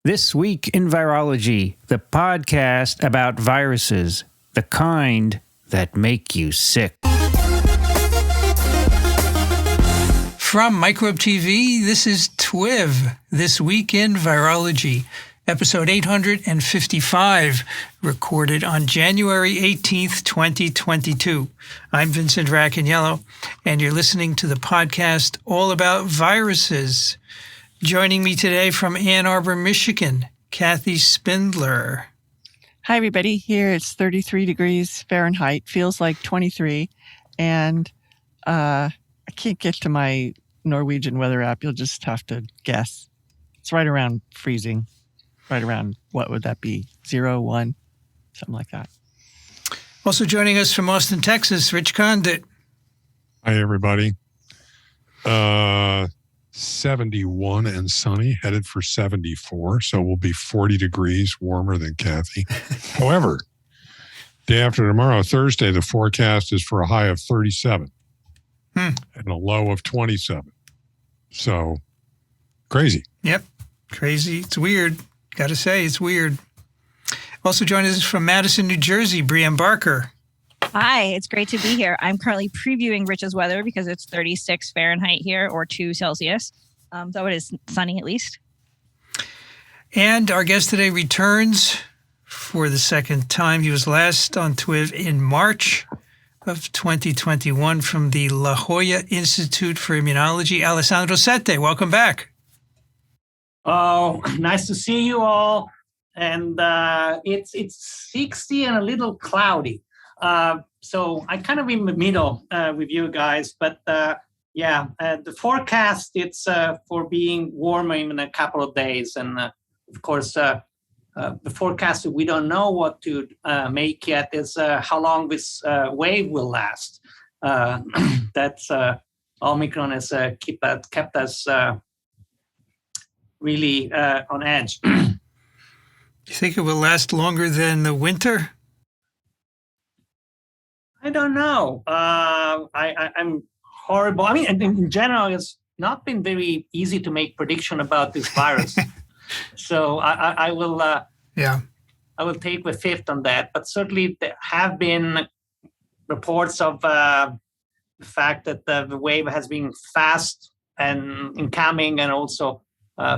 This Week in Virology, the podcast about viruses, the kind that make you sick. From Microbe TV, this is TWiV, This Week in Virology, episode 855, recorded on January 18th, 2022. I'm Vincent Racaniello, and you're listening to the podcast all about viruses. Joining me today from Ann Arbor, Michigan, Kathy Spindler. Hi, everybody. Here it's 33 degrees Fahrenheit, feels like 23. And I can't get to my Norwegian weather app. You'll just have to guess. It's right around freezing. Right around, what would that be? 0, 1, something like that. Also joining us from Austin, Texas, Rich Condit. Hi, everybody. 71 and sunny, headed for 74, so we'll be 40 degrees warmer than Kathy. However, day after tomorrow, Thursday, the forecast is for a high of 37 and a low of 27. So, crazy. Yep, crazy. It's weird. Got to say, it's weird. Also joining us from Madison, New Jersey, Brianne Barker. Hi, it's great to be here. I'm currently previewing Rich's weather because it's 36 Fahrenheit here, or 2 Celsius. So it is sunny at least. And our guest today returns for the second time. He was last on TWiV in March of 2021 from the La Jolla Institute for Immunology. Alessandro Sette, welcome back. Oh, nice to see you all. And it's 60 and a little cloudy. So I'm kind of in the middle with you guys, but the forecast, it's for being warmer in a couple of days. And of course, the forecast, we don't know what to make yet is how long this wave will last. That's Omicron has kept us really on edge. You think it will last longer than the winter? I don't know. I'm horrible. I mean, in general, it's not been very easy to make prediction about this virus. So I will. I will take the fifth on that. But certainly there have been reports of the fact that the wave has been fast and incoming, and also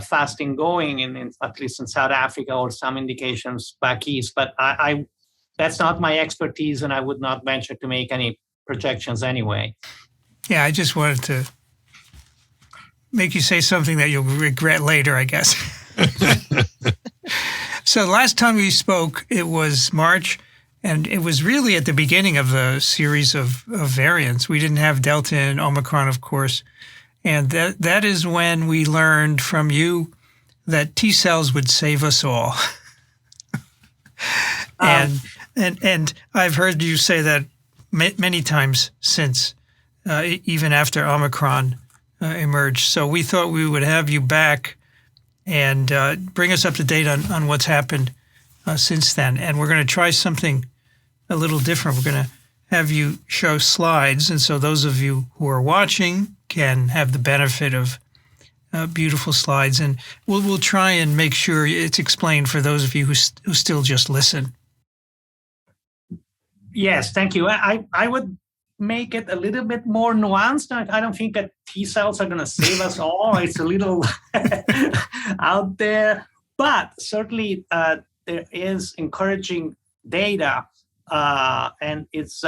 fast in going, in at least in South Africa, or some indications back east. But I that's not my expertise, and I would not venture to make any projections anyway. Yeah, I just wanted to make you say something that you'll regret later, I guess. So last time we spoke, it was March, and it was really at the beginning of the series of variants. We didn't have Delta and Omicron, of course, and that is when we learned from you that T cells would save us all. And I've heard you say that many times since, even after Omicron emerged. So we thought we would have you back and bring us up to date on what's happened since then. And we're going to try something a little different. We're going to have you show slides. And so those of you who are watching can have the benefit of beautiful slides. And we'll try and make sure it's explained for those of you who still just listen. Yes, thank you. I would make it a little bit more nuanced. I don't think that T cells are going to save us all. It's a little out there, but certainly there is encouraging data, and it's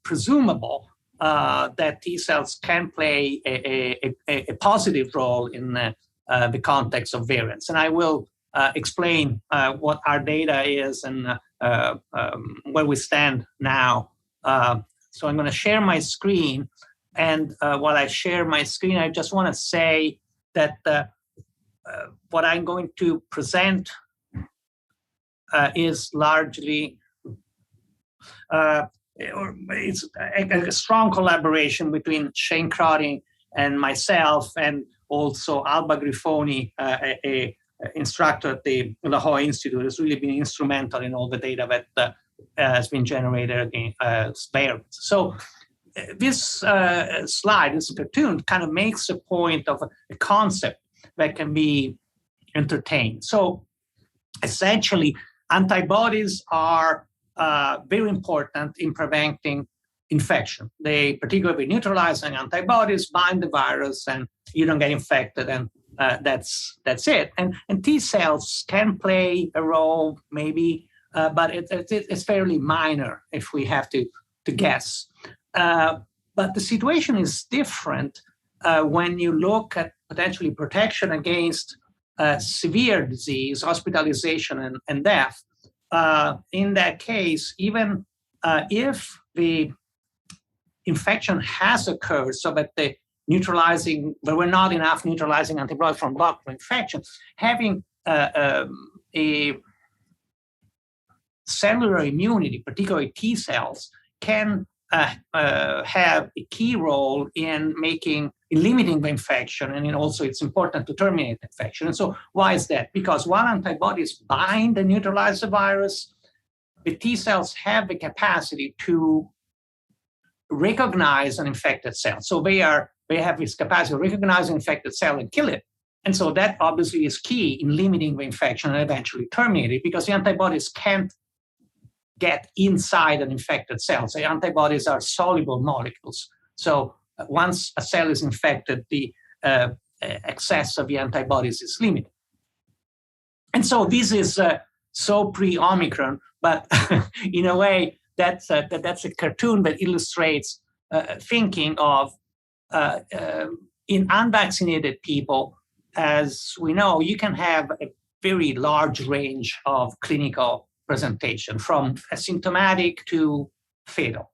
presumable that T cells can play a positive role in the context of variants. And I will explain what our data is and where we stand now. So I'm going to share my screen. And while I share my screen, I just want to say that what I'm going to present is largely, it's a strong collaboration between Shane Crotting and myself, and also Alba Grifoni, a instructor at the La Jolla Institute, has really been instrumental in all the data that has been generated in Spare. So this slide, this cartoon, kind of makes a point of a concept that can be entertained. So essentially, antibodies are very important in preventing infection. They, particularly neutralizing antibodies, bind the virus, and you don't get infected, and that's it. And T cells can play a role, maybe, but it's fairly minor if we have to guess. But the situation is different when you look at potentially protection against severe disease, hospitalization, and death. In that case, even if the infection has occurred so that there were not enough neutralizing antibodies from blood infection, having a cellular immunity, particularly T cells, can have a key role in limiting the infection, and also it's important to terminate infection. And so why is that? Because while antibodies bind and neutralize the virus, the T cells have the capacity to recognize an infected cell. So they have this capacity to recognize an infected cell and kill it. And so that obviously is key in limiting the infection and eventually terminate it, because the antibodies can't get inside an infected cell. So antibodies are soluble molecules. So once a cell is infected, the excess of the antibodies is limited. And so this is so pre-Omicron, but in a way, that's a cartoon that illustrates thinking of in unvaccinated people. As we know, you can have a very large range of clinical presentation, from asymptomatic to fatal.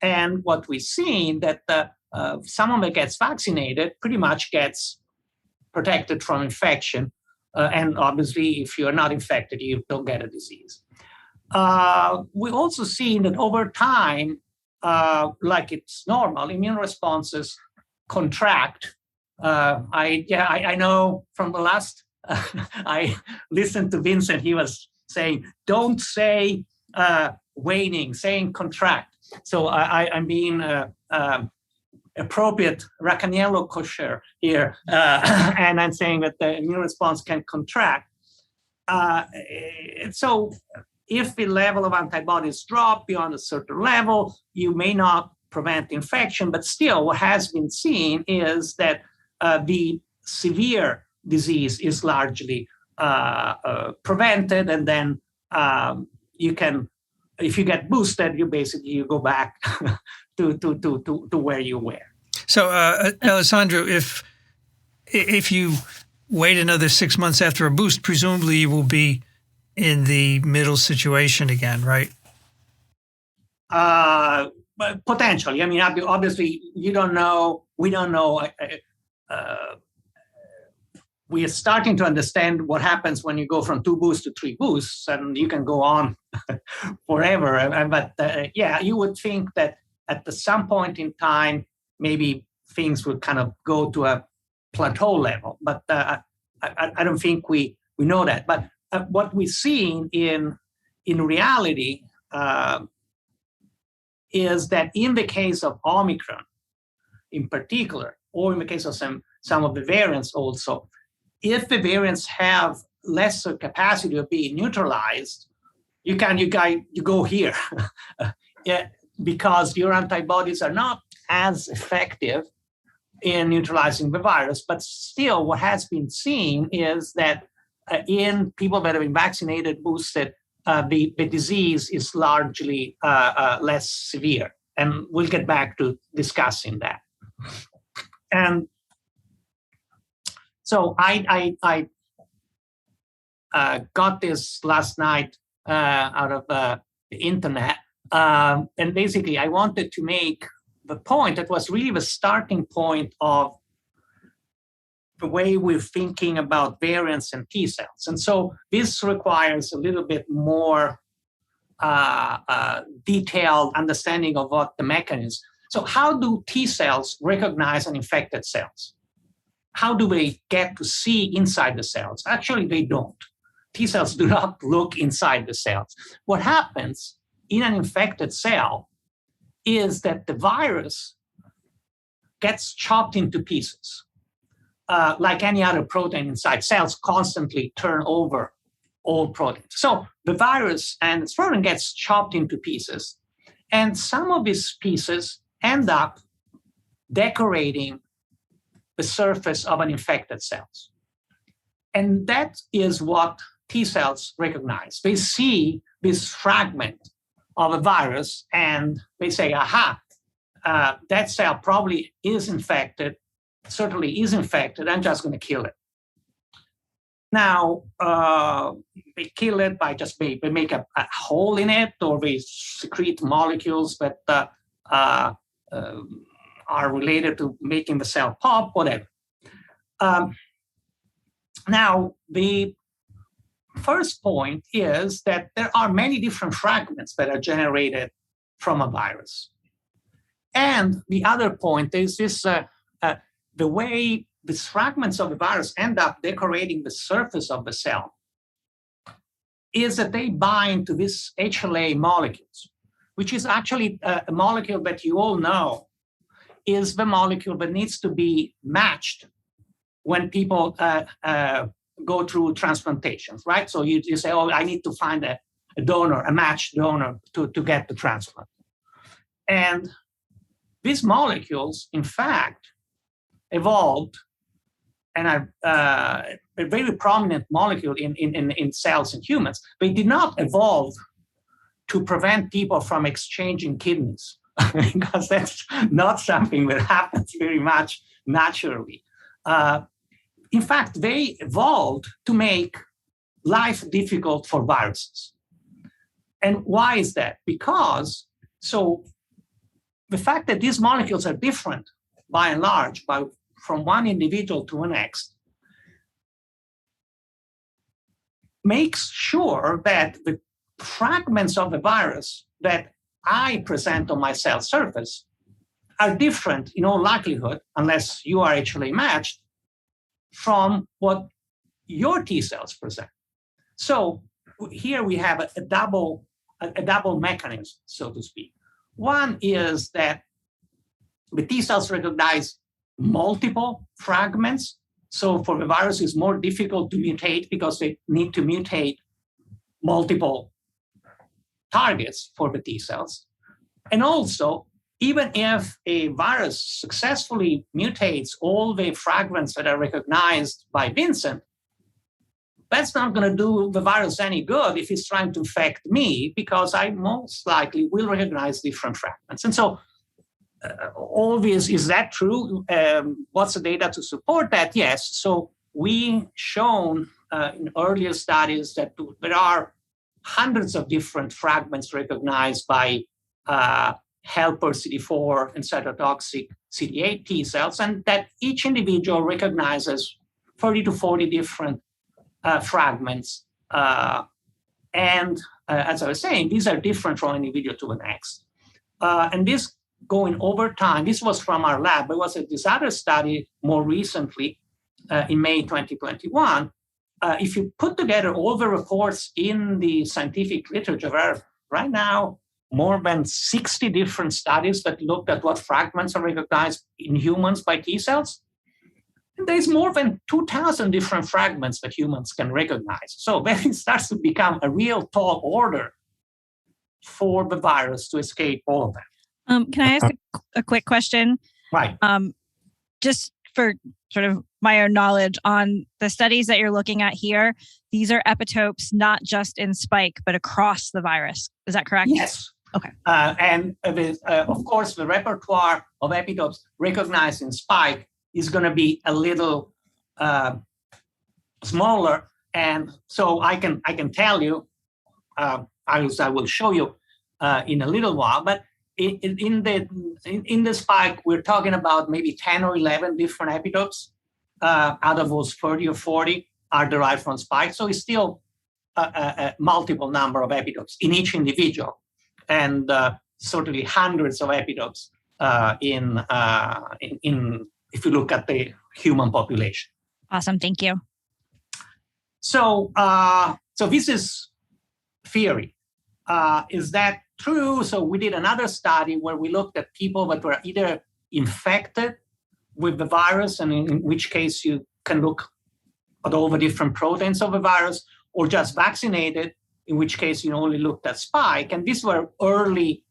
And what we've seen that someone that gets vaccinated pretty much gets protected from infection. And obviously, if you're not infected, you don't get a disease. We've also seen that over time, like it's normal, immune responses contract. I know from the last, I listened to Vincent, he was saying, don't say waning, saying contract. So I'm being appropriate Racaniello kosher here, and I'm saying that the immune response can contract. So if the level of antibodies drop beyond a certain level, you may not prevent infection, but still what has been seen is that the severe disease is largely prevented, and then you can, if you get boosted, you go back to where you were. So, Alessandro, if you wait another 6 months after a boost, presumably you will be in the middle situation again, right? Potentially. I mean, obviously, you don't know. We don't know. We are starting to understand what happens when you go from 2 boosts to 3 boosts, and you can go on forever. But yeah, you would think that at some point in time, maybe things would kind of go to a plateau level. But I don't think we know that. But what we've seen in reality is that in the case of Omicron, in particular, or in the case of some of the variants also, if the variants have lesser capacity of being neutralized, you go here, yeah, because your antibodies are not as effective in neutralizing the virus. But still, what has been seen is that in people that have been vaccinated, boosted, the disease is largely less severe. And we'll get back to discussing that. And so I got this last night out of the internet. And basically, I wanted to make the point that was really the starting point of the way we're thinking about variants and T cells. And so this requires a little bit more detailed understanding of what the mechanism. So how do T cells recognize an infected cells? How do they get to see inside the cells? Actually, they don't. T cells do not look inside the cells. What happens in an infected cell is that the virus gets chopped into pieces. Like any other protein inside, cells constantly turn over all proteins. So the virus and its protein gets chopped into pieces, and some of these pieces end up decorating the surface of an infected cells. And that is what T cells recognize. They see this fragment of a virus and they say, aha, that cell probably is infected, certainly is infected, I'm just going to kill it. Now, they kill it by just they make a hole in it, or they secrete molecules that are related to making the cell pop, whatever. Now, the first point is that there are many different fragments that are generated from a virus. And the other point is this, the way these fragments of the virus end up decorating the surface of the cell is that they bind to these HLA molecules, which is actually a molecule that you all know is the molecule that needs to be matched when people go through transplantations, right? So you say, oh, I need to find a donor, a matched donor to get the transplant. And these molecules, in fact, evolved and are a very prominent molecule in cells in humans. They did not evolve to prevent people from exchanging kidneys, because that's not something that happens very much naturally. In fact, they evolved to make life difficult for viruses. And why is that? Because the fact that these molecules are different by and large from one individual to the next makes sure that the fragments of the virus that I present on my cell surface are different in all likelihood, unless you are HLA matched, from what your T cells present. So here we have a double mechanism, so to speak. One is that the T cells recognize multiple fragments. So for the virus, it's more difficult to mutate because they need to mutate multiple targets for the T cells. And also, even if a virus successfully mutates all the fragments that are recognized by Vincent, that's not going to do the virus any good if it's trying to infect me, because I most likely will recognize different fragments. And so all this, is that true? What's the data to support that? Yes. So we shown in earlier studies that there are hundreds of different fragments recognized by helper CD4 and cytotoxic CD8 T cells, and that each individual recognizes 30 to 40 different fragments. And as I was saying, these are different from an individual to the next. And this going over time, this was from our lab, but it was this other study more recently in May 2021. If you put together all the reports in the scientific literature, there are right now more than 60 different studies that looked at what fragments are recognized in humans by T cells. And there's more than 2,000 different fragments that humans can recognize. So then it starts to become a real tall order for the virus to escape all of that. Can I ask a quick question? Right. Just for sort of my own knowledge on the studies that you're looking at here, these are epitopes not just in spike, but across the virus. Is that correct? Yes. Okay. And of course, the repertoire of epitopes recognized in spike is going to be a little smaller. And so I can tell you, I will show you in a little while, but in the spike, we're talking about maybe 10 or 11 different epitopes out of those 30 or 40 are derived from spike. So it's still a multiple number of epitopes in each individual, and certainly hundreds of epitopes in if you look at the human population. Awesome, thank you. So this is theory. Is that true? So we did another study where we looked at people that were either infected with the virus, and in which case you can look at all the different proteins of the virus, or just vaccinated, in which case you only looked at spike. And these were early,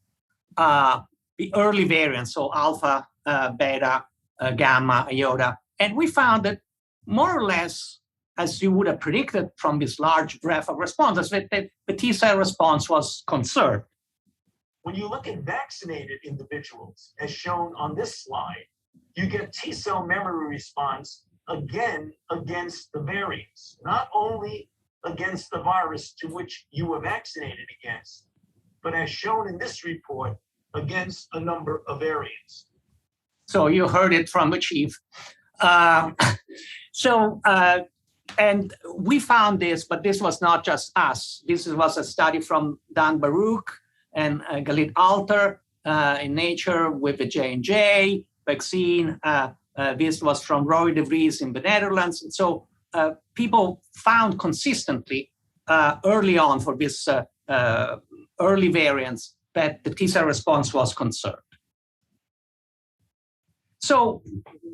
the early variants, so alpha, beta, gamma, iota. And we found that more or less, as you would have predicted from this large breadth of responses, that the T cell response was conserved. When you look at vaccinated individuals, as shown on this slide, you get T cell memory response again against the variants, not only against the virus to which you were vaccinated against, but as shown in this report, against a number of variants. So you heard it from the chief. And we found this, but this was not just us. This was a study from Dan Baruch and Galit Alter in Nature with the J&J vaccine. This was from Roy de Vries in the Netherlands. And so people found consistently early on for this early variants that the T cell response was conserved. So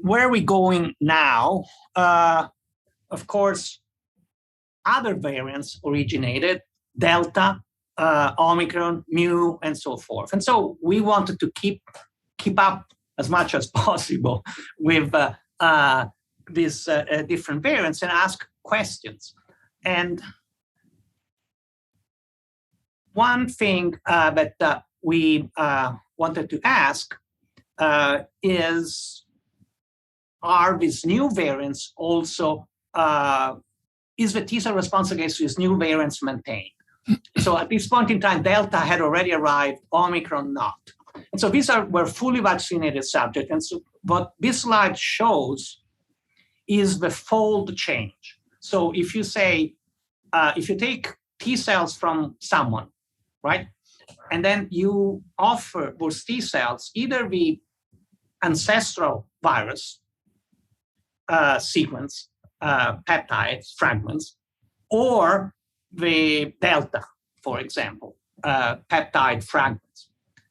where are we going now? Of course, other variants originated, Delta, Omicron, Mu, and so forth. And so we wanted to keep up as much as possible with these different variants and ask questions. And one thing that we wanted to ask is, are these new variants also, is the T cell response against these new variants maintained? So at this point in time, Delta had already arrived, Omicron not. And so these were fully vaccinated subjects. And so what this slide shows is the fold change. So if you say, if you take T cells from someone, right, and then you offer those T cells either the ancestral virus sequence, peptides, fragments, or the Delta, for example, peptide fragments.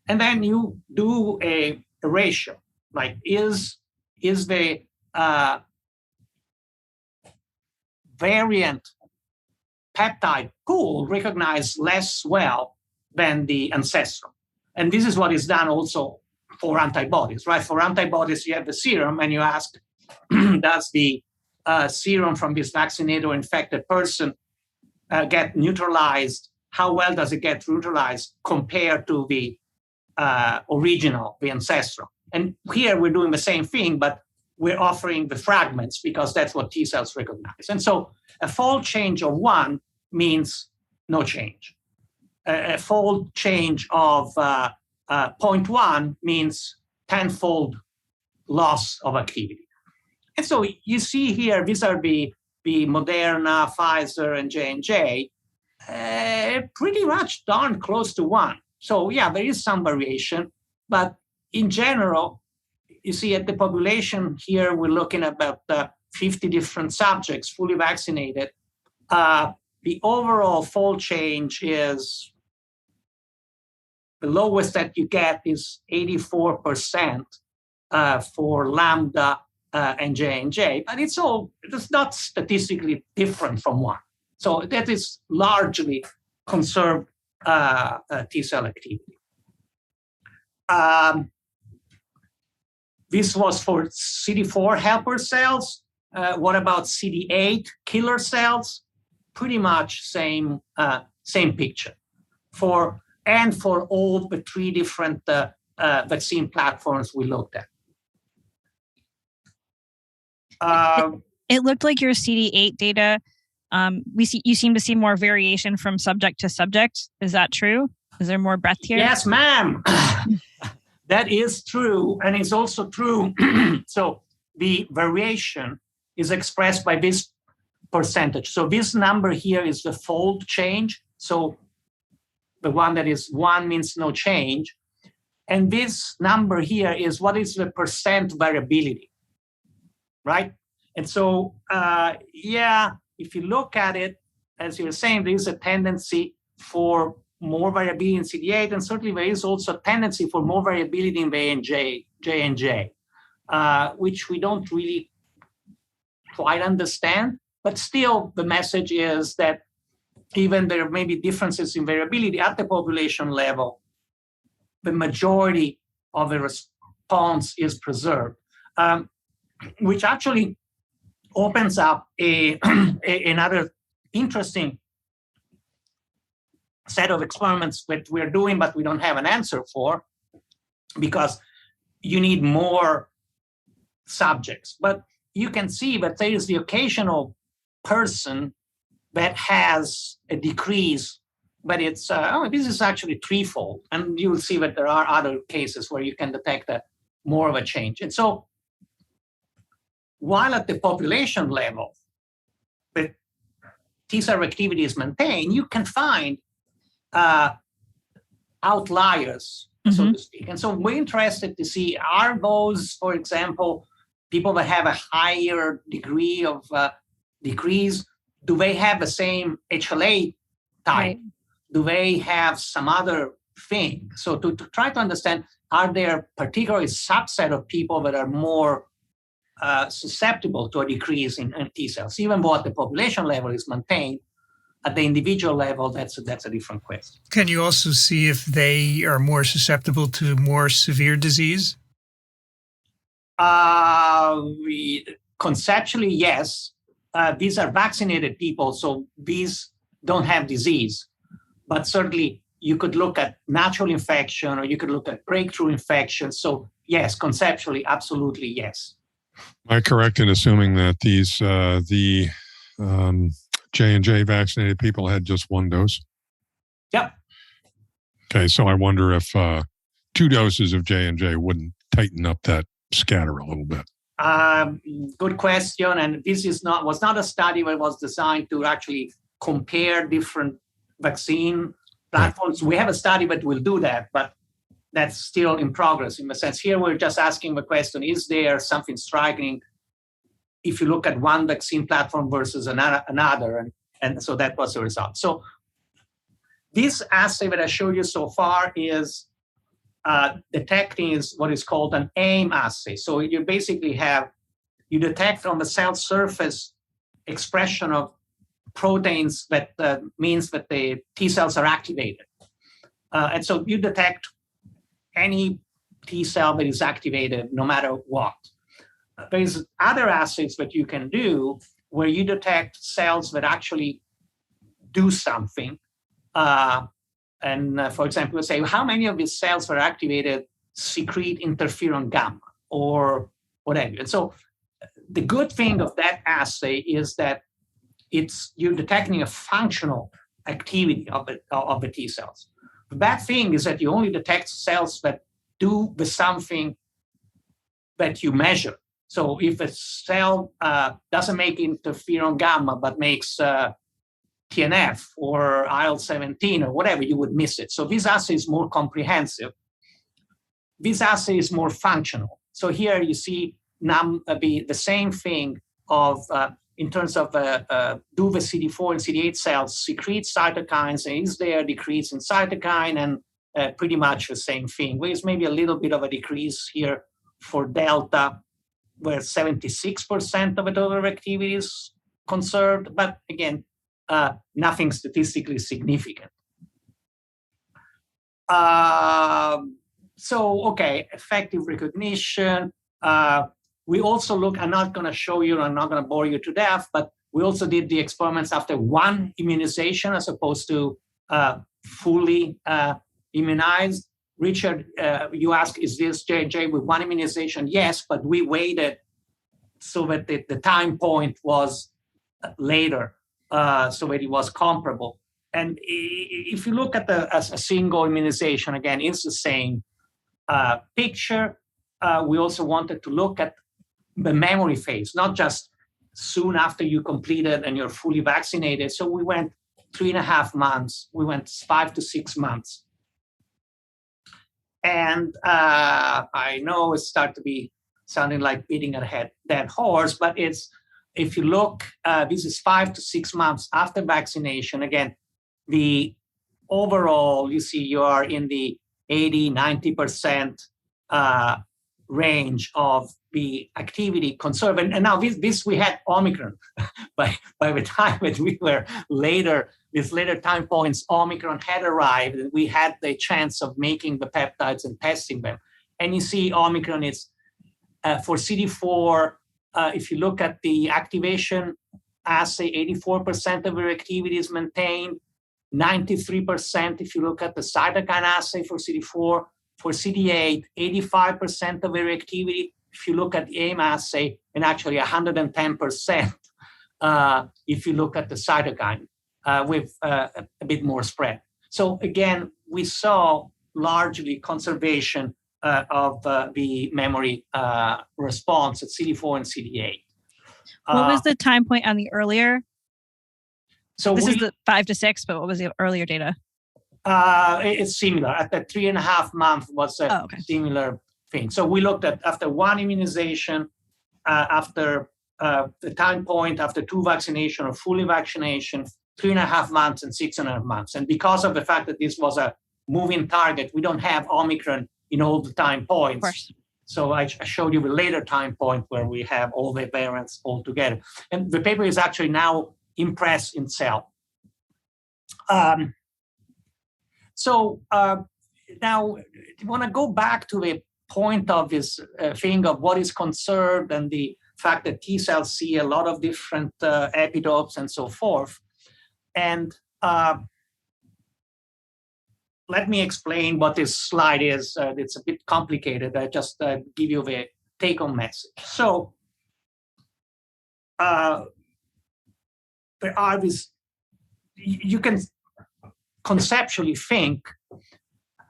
And then you do a ratio, like is the variant peptide pool recognized less well than the ancestral. And this is what is done also for antibodies, right? For antibodies, you have the serum and you ask, does the serum from this vaccinated or infected person get neutralized? How well does it get neutralized compared to the original, the ancestral? And here we're doing the same thing, but we're offering the fragments because that's what T cells recognize. And so a fold change of 1 means no change. A fold change of 0.1 means tenfold loss of activity. And so you see here, these are the Moderna, Pfizer, and J&J, pretty much darn close to 1. So yeah, there is some variation, but in general, you see at the population here, we're looking at about 50 different subjects fully vaccinated. The overall fold change is, the lowest that you get is 84% for Lambda and J&J, but it's not statistically different from 1. So that is largely conserved T cell activity. This was for CD4 helper cells. What about CD8 killer cells? Pretty much same picture. For all the 3 different vaccine platforms we looked at. It looked like your CD8 data, you seem to see more variation from subject to subject. Is that true? Is there more breadth here? Yes, ma'am. That is true. And it's also true. So the variation is expressed by this percentage. So this number here is the fold change. So the one that is 1 means no change. And this number here is what is the percent variability, right? And so, if you look at it, as you're saying, there is a tendency for more variability in CD8, and certainly there is also a tendency for more variability in J&J, which we don't really quite understand. But still, the message is that even there may be differences in variability at the population level, the majority of the response is preserved, which actually opens up another interesting set of experiments that we're doing, but we don't have an answer for, because you need more subjects. But you can see that there is the occasional person that has a decrease, but it's, this is actually threefold. And you will see that there are other cases where you can detect more of a change. And so while at the population level, the T-cell activity is maintained, you can find outliers, so to speak. And so we're interested to see, are those, for example, people that have a higher degree of decrease, do they have the same HLA type? Right. Do they have some other thing? So to try to understand, are there particular subset of people that are more susceptible to a decrease in T cells, even though at the population level is maintained? At the individual level, that's a different question. Can you also see if they are more susceptible to more severe disease? Conceptually, yes. These are vaccinated people, so these don't have disease. But certainly, you could look at natural infection, or you could look at breakthrough infection. So yes, conceptually, absolutely, yes. Am I correct in assuming that these the J&J vaccinated people had just one dose? Yep. Okay, so I wonder if 2 doses of J&J wouldn't tighten up that scatter a little bit. Good question. And this was not a study that was designed to actually compare different vaccine platforms. Right. We have a study that will do that, but that's still in progress in the sense. Here we're just asking the question, is there something striking if you look at one vaccine platform versus another? And so that was the result. So this assay that I showed you so far is detecting what is called an AIM assay. So you basically you detect on the cell surface expression of proteins that means that the T cells are activated. And so you detect any T cell that is activated no matter what. There's other assays that you can do where you detect cells that actually do something. For example, we'll say, how many of these cells that are activated secrete interferon gamma or whatever? And so the good thing of that assay is that you're detecting a functional activity of the T cells. The bad thing is that you only detect cells that do the something that you measure. So if a cell doesn't make interferon gamma but makes TNF or IL-17 or whatever, you would miss it. So this assay is more comprehensive. This assay is more functional. So here you see the same thing in terms of do the CD4 and CD8 cells secrete cytokines, and is there a decrease in cytokine, and pretty much the same thing. There's maybe a little bit of a decrease here for delta, where 76% of the total activity is conserved, but again, nothing statistically significant. Effective recognition. We also look, I'm not going to show you, I'm not going to bore you to death, but we also did the experiments after one immunization as opposed to fully immunized. Richard, you asked, is this J&J with one immunization? Yes, but we waited so that the time point was later, so that it was comparable. And if you look at a single immunization, again, it's the same picture. We also wanted to look at the memory phase, not just soon after you completed and you're fully vaccinated. So we went 3.5 months. We went 5 to 6 months. And I know it started to be sounding like beating a dead horse, but if you look, this is 5 to 6 months after vaccination. Again, the overall, you see you are in the 80, 90% range of the activity conserved. And now this we had Omicron. by the time that we were later, these later time points, Omicron had arrived, and we had the chance of making the peptides and testing them. And you see Omicron is for CD4, if you look at the activation assay, 84% of their activity is maintained, 93% if you look at the cytokine assay for CD4. For CD8, 85% of their activity if you look at the AIM assay, and actually 110% if you look at the cytokine with a bit more spread. So again, we saw largely conservation of the memory response at CD4 and CD8. What was the time point on the earlier? So this is the 5 to 6, but what was the earlier data? It's similar. At the 3.5 month was a similar thing. So we looked at after one immunization, after the time point, after 2 vaccination or fully vaccination, 3.5 months and 6.5 months. And because of the fact that this was a moving target, we don't have Omicron in all the time points. Of course. So I showed you the later time point where we have all the variants all together. And the paper is actually now in press in Cell. Now I want to go back to the point of this thing of what is conserved and the fact that T cells see a lot of different epitopes and so forth. And let me explain what this slide is. It's a bit complicated. I just give you the take-home message. So there are these, you can conceptually think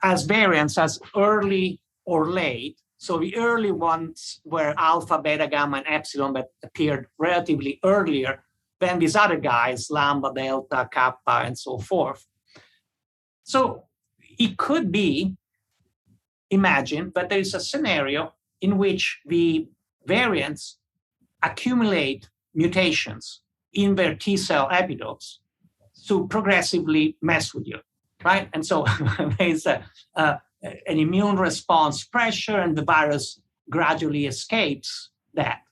as variants as early or late. So the early ones were alpha, beta, gamma, and epsilon that appeared relatively earlier than these other guys, lambda, delta, kappa, and so forth. So it could be, imagine that there is a scenario in which the variants accumulate mutations in their T cell epitopes to progressively mess with you, right? And so there's an immune response pressure, and the virus gradually escapes that.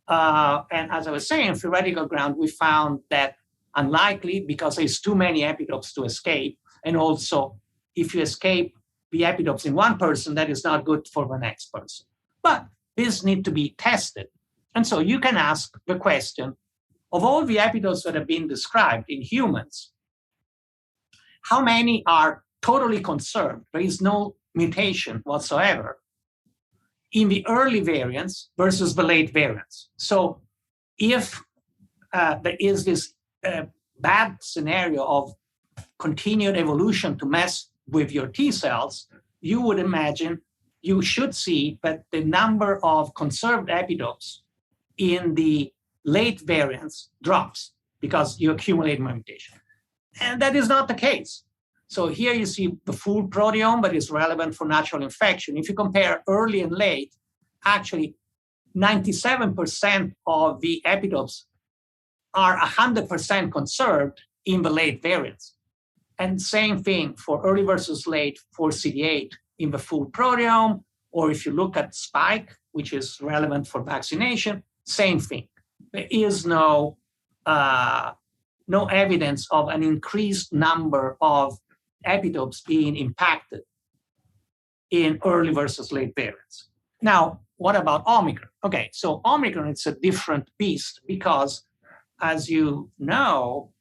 And as I was saying, theoretical ground, we found that unlikely because there's too many epitopes to escape. And also, if you escape the epitopes in one person, that is not good for the next person. But this needs to be tested. And so you can ask the question, of all the epitopes that have been described in humans, how many are totally conserved? There is no mutation whatsoever in the early variants versus the late variants. So if there is this bad scenario of continued evolution to mess with your T cells, you would imagine you should see that the number of conserved epitopes in the late variants drops because you accumulate more mutation. And that is not the case. So here you see the full proteome that is relevant for natural infection. If you compare early and late, actually 97% of the epitopes are 100% conserved in the late variants. And same thing for early versus late for CD8 in the full proteome, or if you look at spike, which is relevant for vaccination, same thing. There is no evidence of an increased number of epitopes being impacted in early versus late variants. Now, what about Omicron? Okay, so Omicron, it's a different beast because, as you know,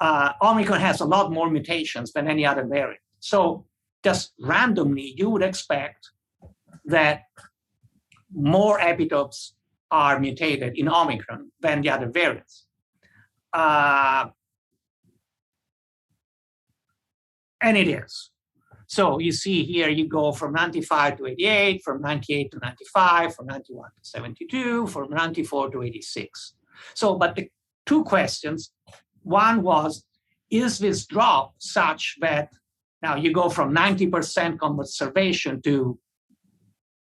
Omicron has a lot more mutations than any other variant. So just randomly, you would expect that more epitopes are mutated in Omicron than the other variants. And it is. So you see here, you go from 95 to 88, from 98 to 95, from 91 to 72, from 94 to 86. So, but the two questions, one was, is this drop such that now you go from 90% conservation to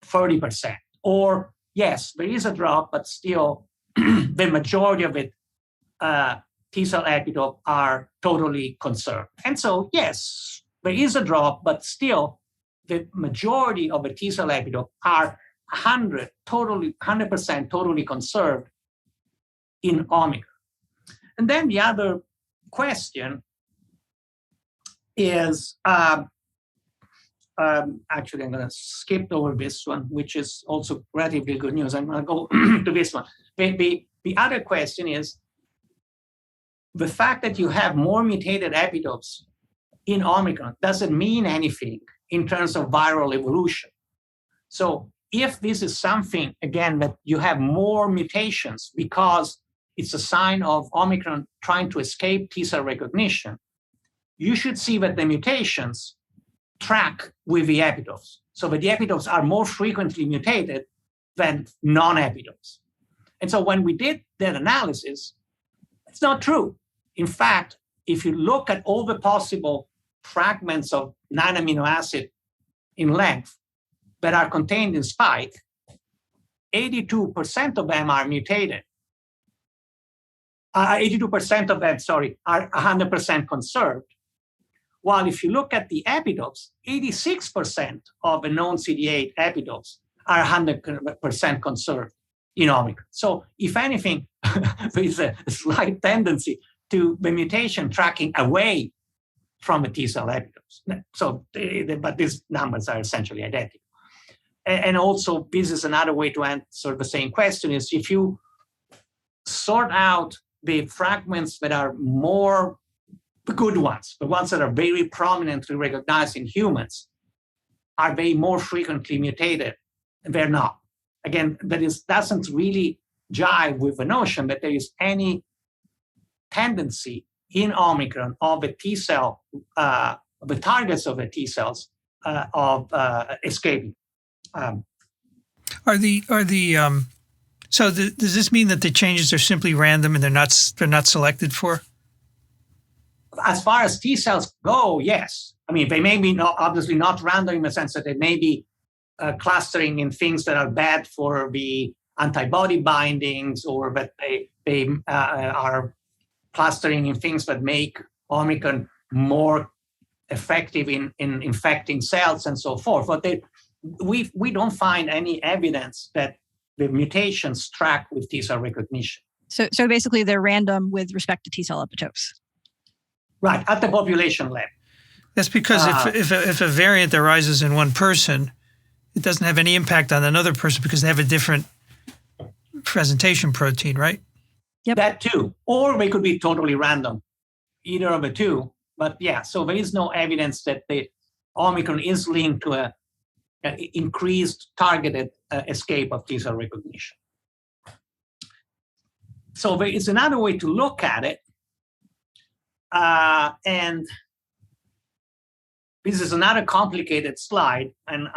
30%? Or yes, there is a drop, but still the majority of it, T cell epitope are totally conserved. And so, yes, there is a drop, but still the majority of the T cell epitope are 100% totally conserved in Omicron. And then the other question is, actually, I'm going to skip over this one, which is also relatively good news. I'm going to go to this one. The other question is, the fact that you have more mutated epitopes in Omicron doesn't mean anything in terms of viral evolution. So if this is something, again, that you have more mutations because it's a sign of Omicron trying to escape T-cell recognition, you should see that the mutations track with the epitopes. So that the epitopes are more frequently mutated than non-epitopes. And so when we did that analysis, it's not true. In fact, if you look at all the possible fragments of 9 amino acid in length that are contained in spike, 82% of them are mutated. 82% of them, are 100% conserved. While if you look at the epitopes, 86% of the known CD8 epitopes are 100% conserved in Omicron. So if anything, there is a slight tendency to the mutation tracking away from the T-cell epitopes. So, but these numbers are essentially identical. And also, this is another way to answer the same question, is if you sort out the fragments that are more the good ones, the ones that are very prominently recognized in humans, are they more frequently mutated? They're not. Again, doesn't really jive with the notion that there is any tendency in Omicron of the T cell, the targets of the T cells of escaping. So does this mean that the changes are simply random and they're not selected for? As far as T cells go, yes. I mean, they may be obviously not random in the sense that they may be clustering in things that are bad for the antibody bindings, or that they are clustering in things that make Omicron more effective in infecting cells and so forth. But we don't find any evidence that the mutations track with T-cell recognition. So basically they're random with respect to T-cell epitopes. Right, at the population level. That's because if a variant arises in one person, it doesn't have any impact on another person because they have a different presentation protein, right? Yep. That too. Or they could be totally random, either of the two. But yeah, so there is no evidence that the Omicron is linked to an increased targeted escape of T-cell recognition. So there is another way to look at it. And this is another complicated slide, and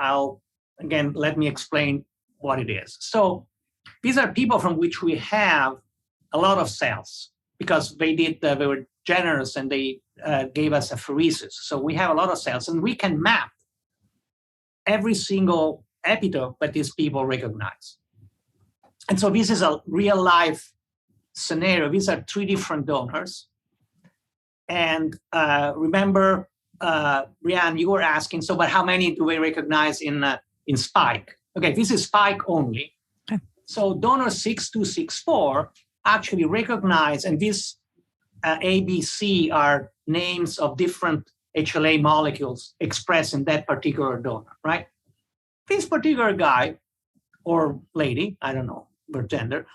let me explain what it is. So these are people from which we have a lot of cells because they were generous and they gave us apheresis. So we have a lot of cells, and we can map every single epitope that these people recognize. And so this is a real life scenario. These are 3 different donors. And remember, Brianne, you were asking, but how many do we recognize in spike? Okay, this is spike only. Okay. So donor 6264 actually recognize, and these ABC are names of different HLA molecules expressed in that particular donor, right? This particular guy or lady, I don't know their gender,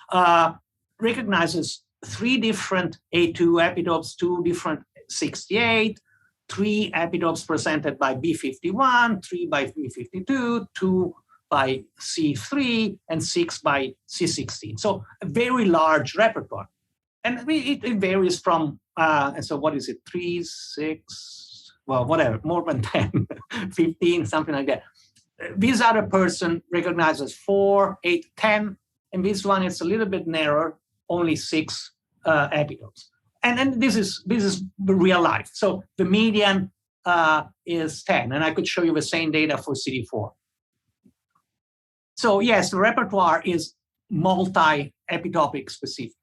recognizes 3 different A2 epitopes, 2 different 68, 3 epitopes presented by B51, 3 by B52, 2 by C3, and 6 by C16. So a very large repertoire. And it varies from, and so what is it, 3, 6, well, whatever, more than 10, 15, something like that. This other person recognizes 4, 8, 10, and this one is a little bit narrower, only 6 epitopes. And then this is real life. So the median is 10, and I could show you the same data for CD4. So yes, the repertoire is multi-epitopic specific.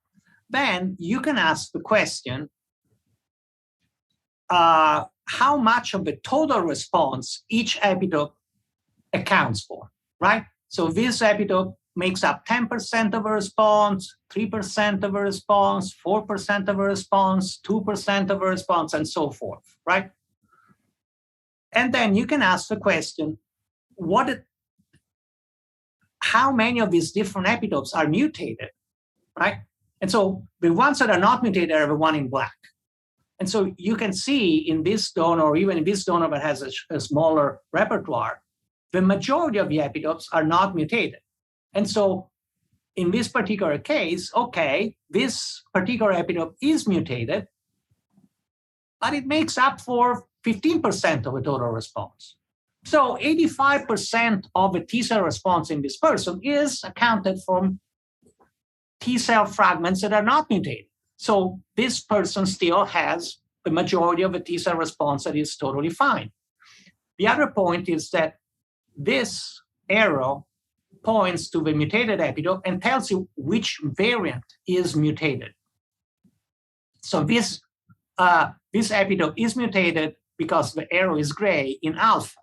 Then you can ask the question, how much of the total response each epitope accounts for, right? So this epitope makes up 10% of a response, 3% of a response, 4% of a response, 2% of a response, and so forth, right? And then you can ask the question, how many of these different epitopes are mutated, right? And so the ones that are not mutated are the one in black. And so you can see in this donor, or even in this donor that has a smaller repertoire, the majority of the epitopes are not mutated. And so in this particular case, okay, this particular epitope is mutated, but it makes up for 15% of the total response. So 85% of the T cell response in this person is accounted from T cell fragments that are not mutated. So this person still has the majority of the T cell response that is totally fine. The other point is that this arrow points to the mutated epitope and tells you which variant is mutated. So this epitope is mutated because the arrow is gray in alpha.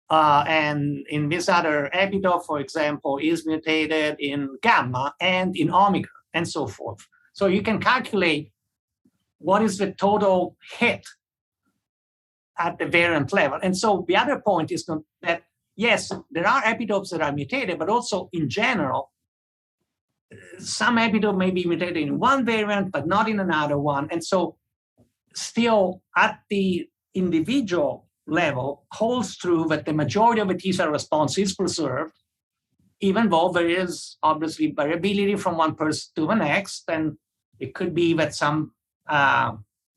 And in this other epitope, for example, is mutated in gamma and in Omicron and so forth. So you can calculate what is the total hit at the variant level. And so the other point is that, yes, there are epitopes that are mutated, but also in general, some epitope may be mutated in one variant, but not in another one. And so still at the individual level holds true that the majority of the T cell response is preserved, even though there is obviously variability from one person to the next. And it could be that some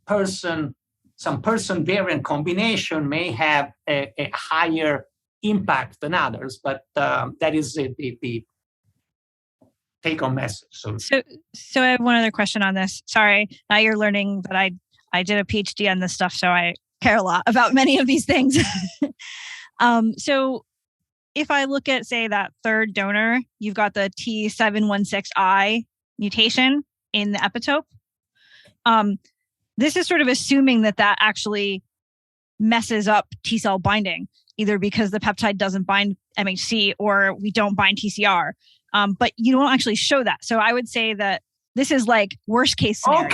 person variant combination may have a higher impact than others, but that is the take-home message. So I have one other question on this. Sorry, now you're learning that I did a PhD on this stuff, so I care a lot about many of these things. So if I look at, say, that third donor, you've got the T716I mutation in the epitope. This is sort of assuming that actually messes up T cell binding, either because the peptide doesn't bind MHC or we don't bind TCR. But you don't actually show that. So I would say that this is like worst case scenario.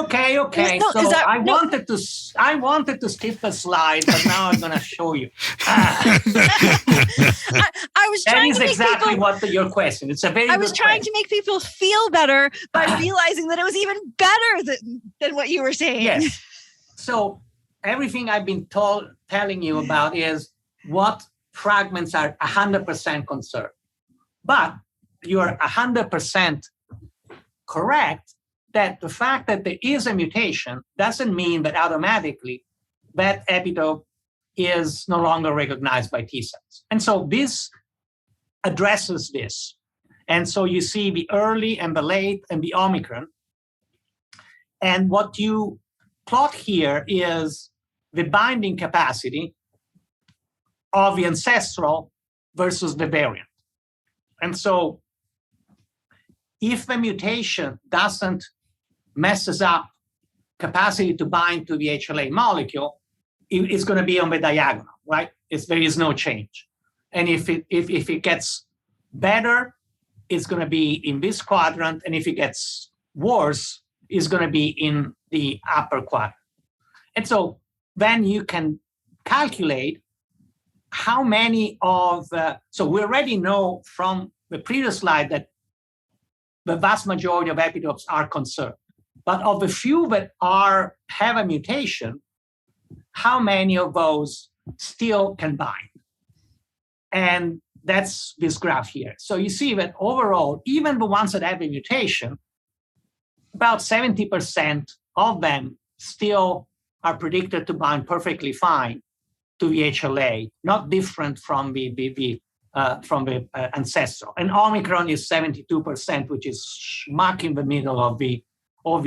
Okay. No, so I wanted to skip the slide, but now I'm going to show you. I was trying to make exactly people, what your question. It's a very. I was trying to make people feel better by realizing that it was even better than what you were saying. Yes. So everything I've been telling you about is what fragments are 100% conserved, but you're 100% correct that the fact that there is a mutation doesn't mean that automatically that epitope is no longer recognized by T cells. And so this addresses this. And so you see the early and the late and the Omicron. And what you plot here is the binding capacity of the ancestral versus the variant. And so if the mutation doesn't messes up capacity to bind to the HLA molecule, it's going to be on the diagonal, right? There is no change. And if it gets better, it's going to be in this quadrant. And if it gets worse, it's going to be in the upper quadrant. And so then you can calculate how many of so we already know from the previous slide that the vast majority of epitopes are conserved. But of the few that have a mutation, how many of those still can bind? And that's this graph here. So you see that overall, even the ones that have a mutation, about 70% of them still are predicted to bind perfectly fine to the HLA, not different from the ancestral. And Omicron is 72%, which is smack in the middle of the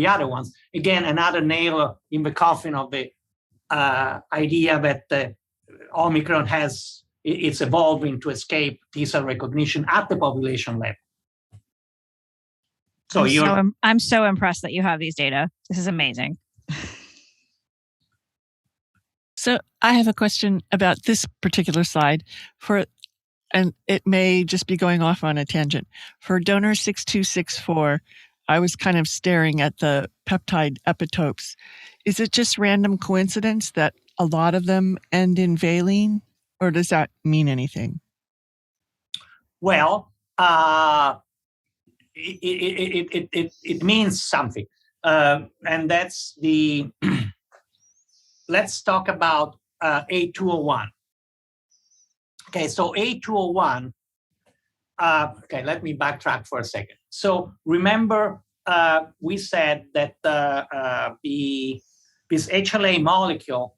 other ones. Again, another nail in the coffin of the idea that Omicron it's evolving to escape T cell recognition at the population level. So I'm so impressed that you have these data. This is amazing. So I have a question about this particular slide. For And it may just be going off on a tangent. For donor 6264, I was kind of staring at the peptide epitopes. Is it just random coincidence that a lot of them end in valine, or does that mean anything? Well, it means something. And that's the, let's talk about A201. Okay, so A201, okay, let me backtrack for a second. So remember, we said that this HLA molecule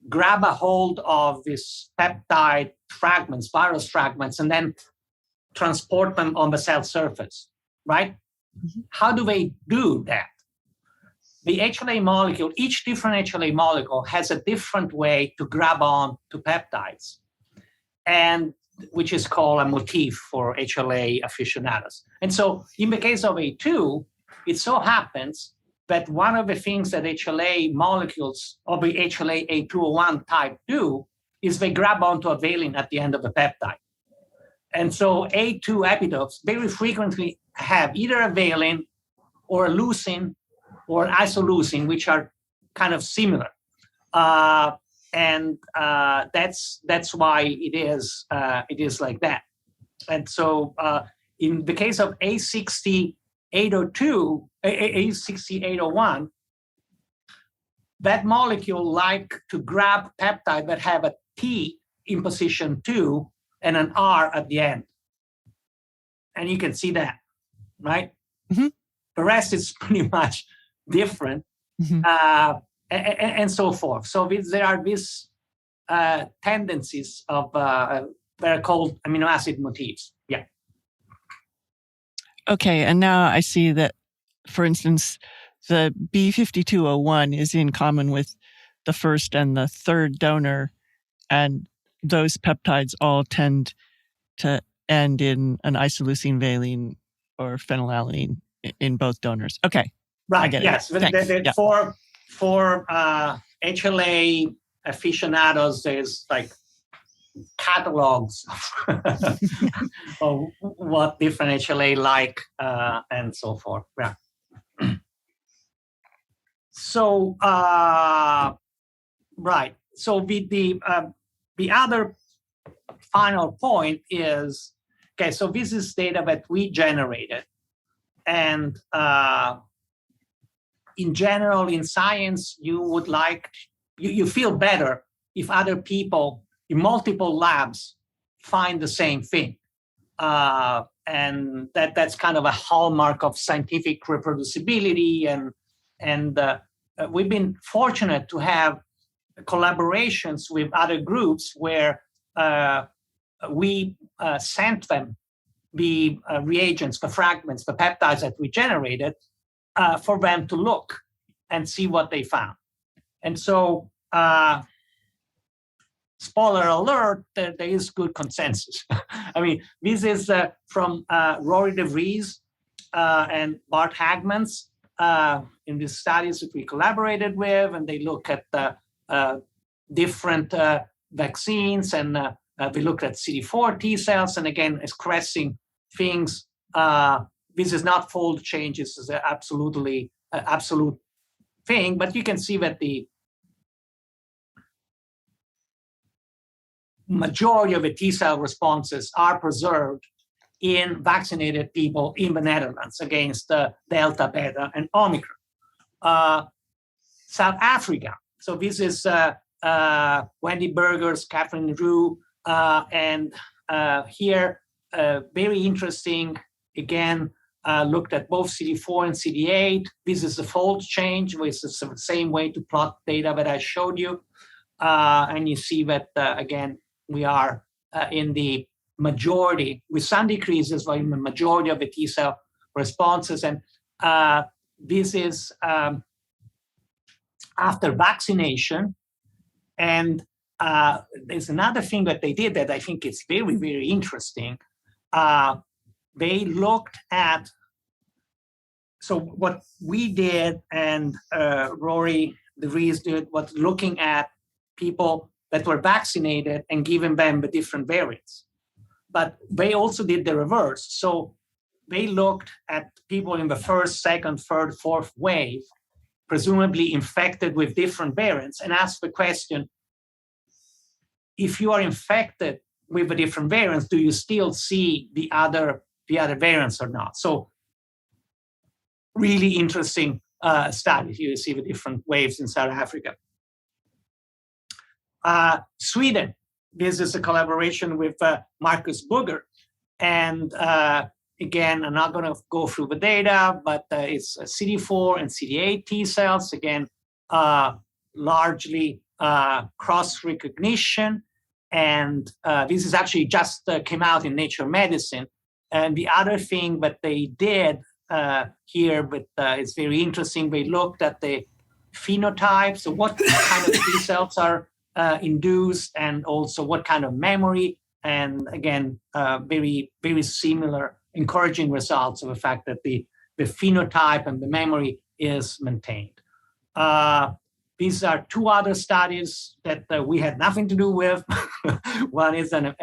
grab a hold of this peptide fragments, virus fragments, and then transport them on the cell surface, right? Mm-hmm. How do they do that? The HLA molecule, each different HLA molecule has a different way to grab on to peptides, and which is called a motif for HLA aficionados. And so in the case of A2, it so happens that one of the things that HLA molecules of the HLA A201 type do is they grab onto a valine at the end of the peptide. And so A2 epitopes very frequently have either a valine or a leucine or isoleucine, which are kind of similar. And that's why it is like that. And so in the case of A60-802, A60-801, that molecule like to grab peptide that have a T in position 2 and an R at the end. And you can see that, right? Mm-hmm. The rest is pretty much different. Mm-hmm. And so forth. So there are these tendencies of that are called amino acid motifs. Yeah. Okay, and now I see that, for instance, the B5201 is in common with the first and the third donor, and those peptides all tend to end in an isoleucine valine or phenylalanine in both donors. Okay. Right. Yes. For HLA aficionados, there's like catalogs of what different HLA like and so forth. Yeah. So right. So the other final point is, okay, so this is data that we generated, and in general, in science, you would like, you feel better if other people in multiple labs find the same thing. And that's kind of a hallmark of scientific reproducibility. And we've been fortunate to have collaborations with other groups where we sent them the reagents, the fragments, the peptides that we generated, for them to look and see what they found. And so, spoiler alert, there is good consensus. I mean, this is from Rory DeVries and Bart Hagmans in these studies that we collaborated with, and they look at different vaccines, and we looked at CD4 T cells, and again, expressing things. This is not fold change. This is an absolute thing, but you can see that the majority of the T cell responses are preserved in vaccinated people in the Netherlands against Delta, Beta, and Omicron. South Africa. So this is Wendy Burgers, Catherine Roux, and here, very interesting, again, looked at both CD4 and CD8. This is the fold change, which is the same way to plot data that I showed you. And you see that, again, we are in the majority, with some decreases, but in the majority of the T cell responses. And this is after vaccination. And there's another thing that they did that I think is very, very interesting. They looked at, so what we did and Rory DeVries did was looking at people that were vaccinated and giving them the different variants. but they also did the reverse. So they looked at people in the first, second, third, fourth wave, presumably infected with different variants, and asked the question, if you are infected with the different variants, do you still see the other variants or not? So really interesting studies. You see the different waves in South Africa. Sweden, this is a collaboration with Marcus Bugger. And again, I'm not going to go through the data, but it's CD4 and CD8 T cells, again, largely cross-recognition. And this is actually just came out in Nature Medicine. And the other thing that they did here, but it's very interesting, they looked at the phenotypes, so what kind of T cells are induced, and also what kind of memory. And again, very, very similar, encouraging results of the fact that the phenotype and the memory is maintained. These are two other studies that we had nothing to do with. One is an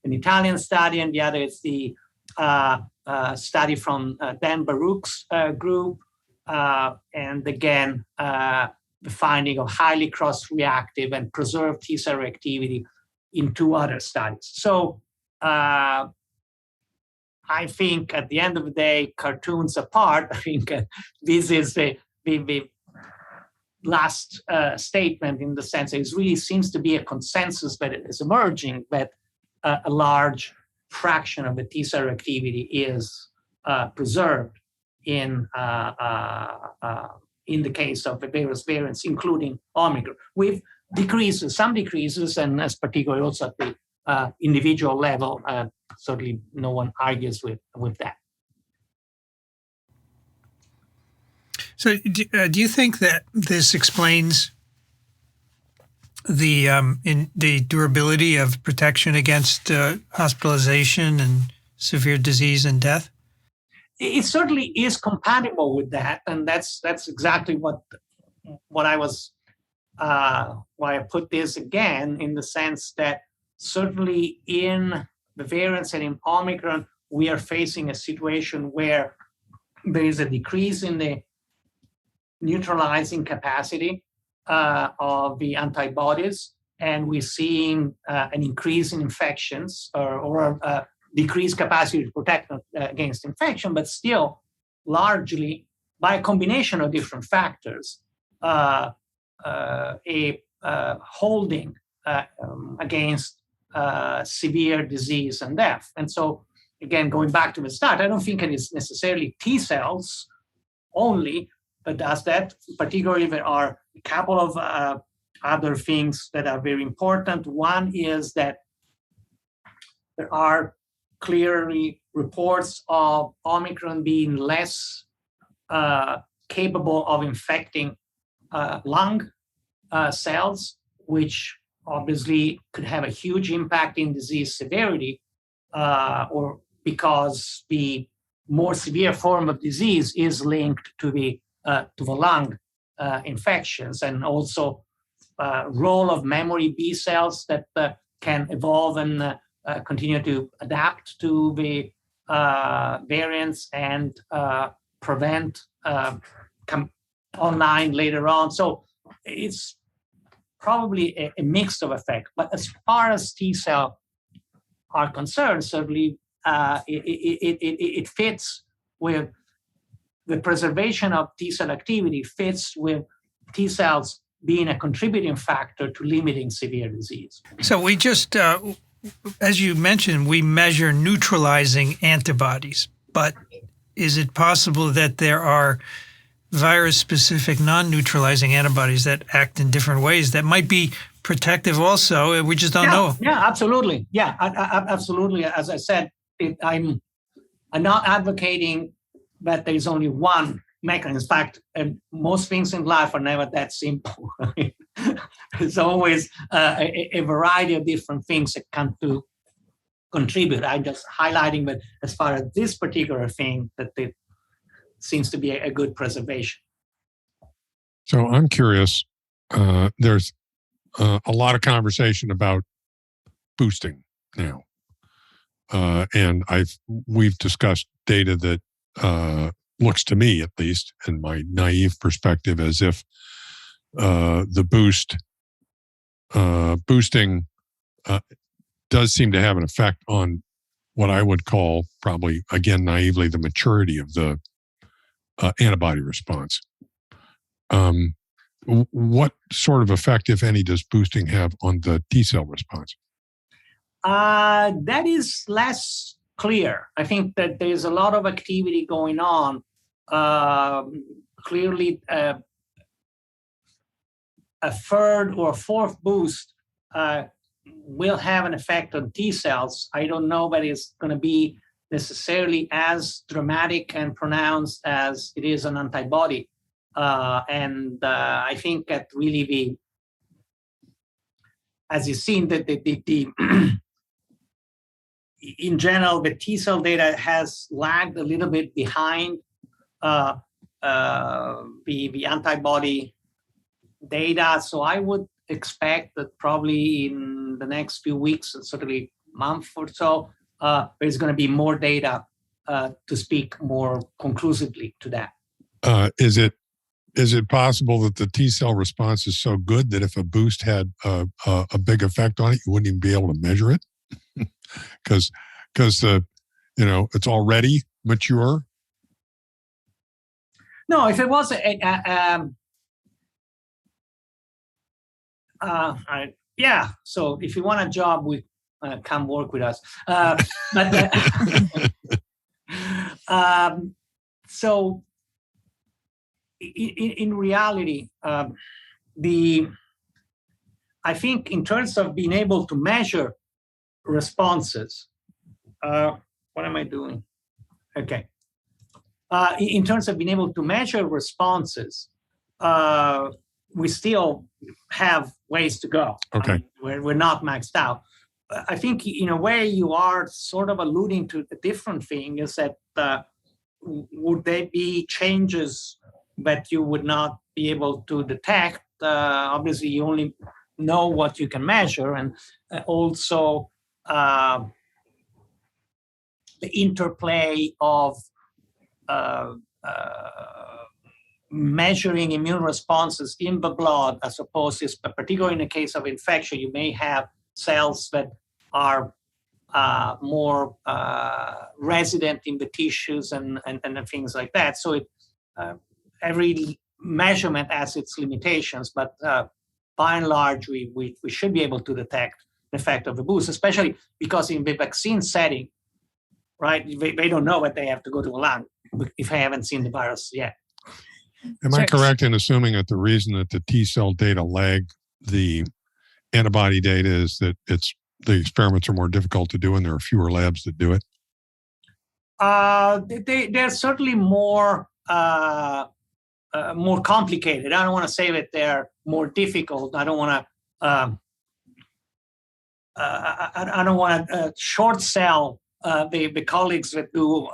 Italian study, and the other is the study from Dan Baruch's group. And again, the finding of highly cross-reactive and preserved T cell reactivity in two other studies. So I think at the end of the day, cartoons apart, I think this is the last statement, in the sense that it really seems to be a consensus that is emerging that a large fraction of the T cell reactivity is preserved in the case of the various variants, including Omicron, with some decreases, and as particularly also at the individual level. Certainly no one argues with that. So do you think that this explains the durability of protection against hospitalization and severe disease and death? It certainly is compatible with that, and that's exactly what I was why I put this again, in the sense that certainly in the variants and in Omicron, we are facing a situation where there is a decrease in the neutralizing capacity of the antibodies, and we're seeing an increase in infections or decreased capacity to protect against infection, but still largely by a combination of different factors, holding against severe disease and death. And so, again, going back to the start, I don't think it is necessarily T cells only that does that. Particularly, there are a couple of other things that are very important. One is that there are clearly reports of Omicron being less capable of infecting lung cells, which obviously could have a huge impact in disease severity, or because the more severe form of disease is linked to the lung infections, and also role of memory B cells that can evolve and continue to adapt to the variants and prevent come online later on. So it's probably a mix of effect. But as far as T cell are concerned, certainly it fits with the preservation of T cell activity, fits with T cells being a contributing factor to limiting severe disease. So we just, as you mentioned, we measure neutralizing antibodies, but is it possible that there are virus-specific non-neutralizing antibodies that act in different ways that might be protective also? We just don't know. Yeah, absolutely. Yeah, absolutely. As I said, I'm not advocating that there's only one mechanism. In fact, most things in life are never that simple. There's always a variety of different things that come to contribute. I'm just highlighting that as far as this particular thing, that it seems to be a good preservation. So I'm curious, there's a lot of conversation about boosting now. And we've discussed data that looks to me, at least in my naive perspective, as if the boosting does seem to have an effect on what I would call, probably again naively, the maturity of the antibody response. What sort of effect, if any, does boosting have on the T cell response? That is less clear. I think that there's a lot of activity going on. Clearly, a third or fourth boost will have an effect on T cells. I don't know, but it's going to be necessarily as dramatic and pronounced as it is an antibody. And I think that really as you've seen, in general, the T cell data has lagged a little bit behind the antibody data. So I would expect that probably in the next few weeks, certainly month or so, there's going to be more data to speak more conclusively to that. Is it possible that the T cell response is so good that if a boost had a big effect on it, you wouldn't even be able to measure it? Because it's already mature? No, if it was so if you want a job, come work with us. So in reality, I think in terms of being able to measure responses, what am I doing? Okay. In terms of being able to measure responses, we still have ways to go. Okay. I mean, we're not maxed out. I think in a way you are sort of alluding to a different thing, is that would there be changes that you would not be able to detect? Obviously, you only know what you can measure, and also the interplay of measuring immune responses in the blood, as opposed to, particularly in the case of infection, you may have cells that are more resident in the tissues and things like that. So every measurement has its limitations, but by and large, we should be able to detect the effect of the boost, especially because in the vaccine setting, right, they don't know what they have to go to a lung if I haven't seen the virus yet. Am I correct in assuming that the reason that the T cell data lag the antibody data is that the experiments are more difficult to do and there are fewer labs that do it? They're certainly more complicated. I don't want to say that they're more difficult. I don't want to short sell the colleagues that do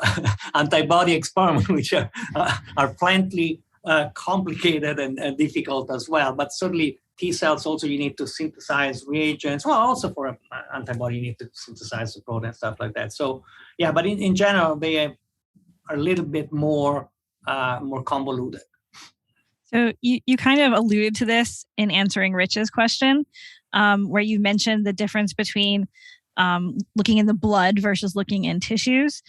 antibody experiments, which are plenty complicated and difficult as well. But certainly T cells also, you need to synthesize reagents. Well, also for an antibody, you need to synthesize the protein and stuff like that. So yeah, but in general, they are a little bit more convoluted. So you kind of alluded to this in answering Rich's question, where you mentioned the difference between looking in the blood versus looking in tissues.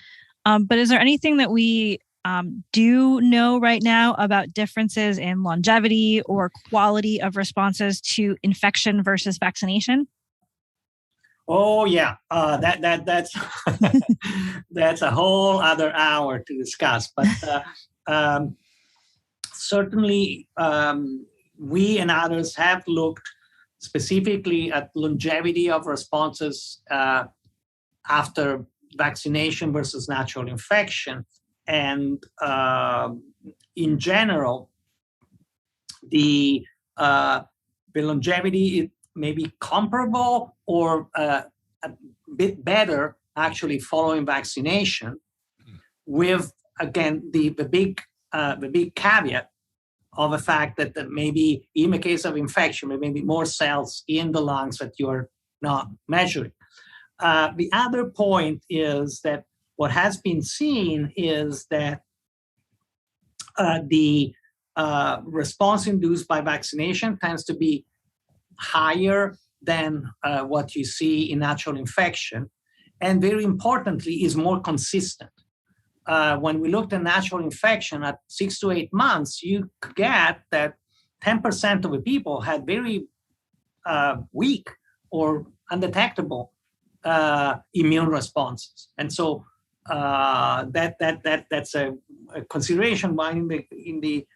But is there anything that we do know right now about differences in longevity or quality of responses to infection versus vaccination? Oh yeah, that's that's a whole other hour to discuss. But certainly, we and others have looked specifically at longevity of responses after vaccination versus natural infection. And in general, the longevity, it may be comparable or a bit better actually following vaccination, with again the big caveat of the fact that maybe in the case of infection, there may be more cells in the lungs that you're not measuring. The other point is that what has been seen is that the response induced by vaccination tends to be higher than what you see in natural infection, and very importantly, is more consistent. When we looked at natural infection at 6 to 8 months, you get that 10% of the people had very weak or undetectable immune responses, and so that's a consideration. While in the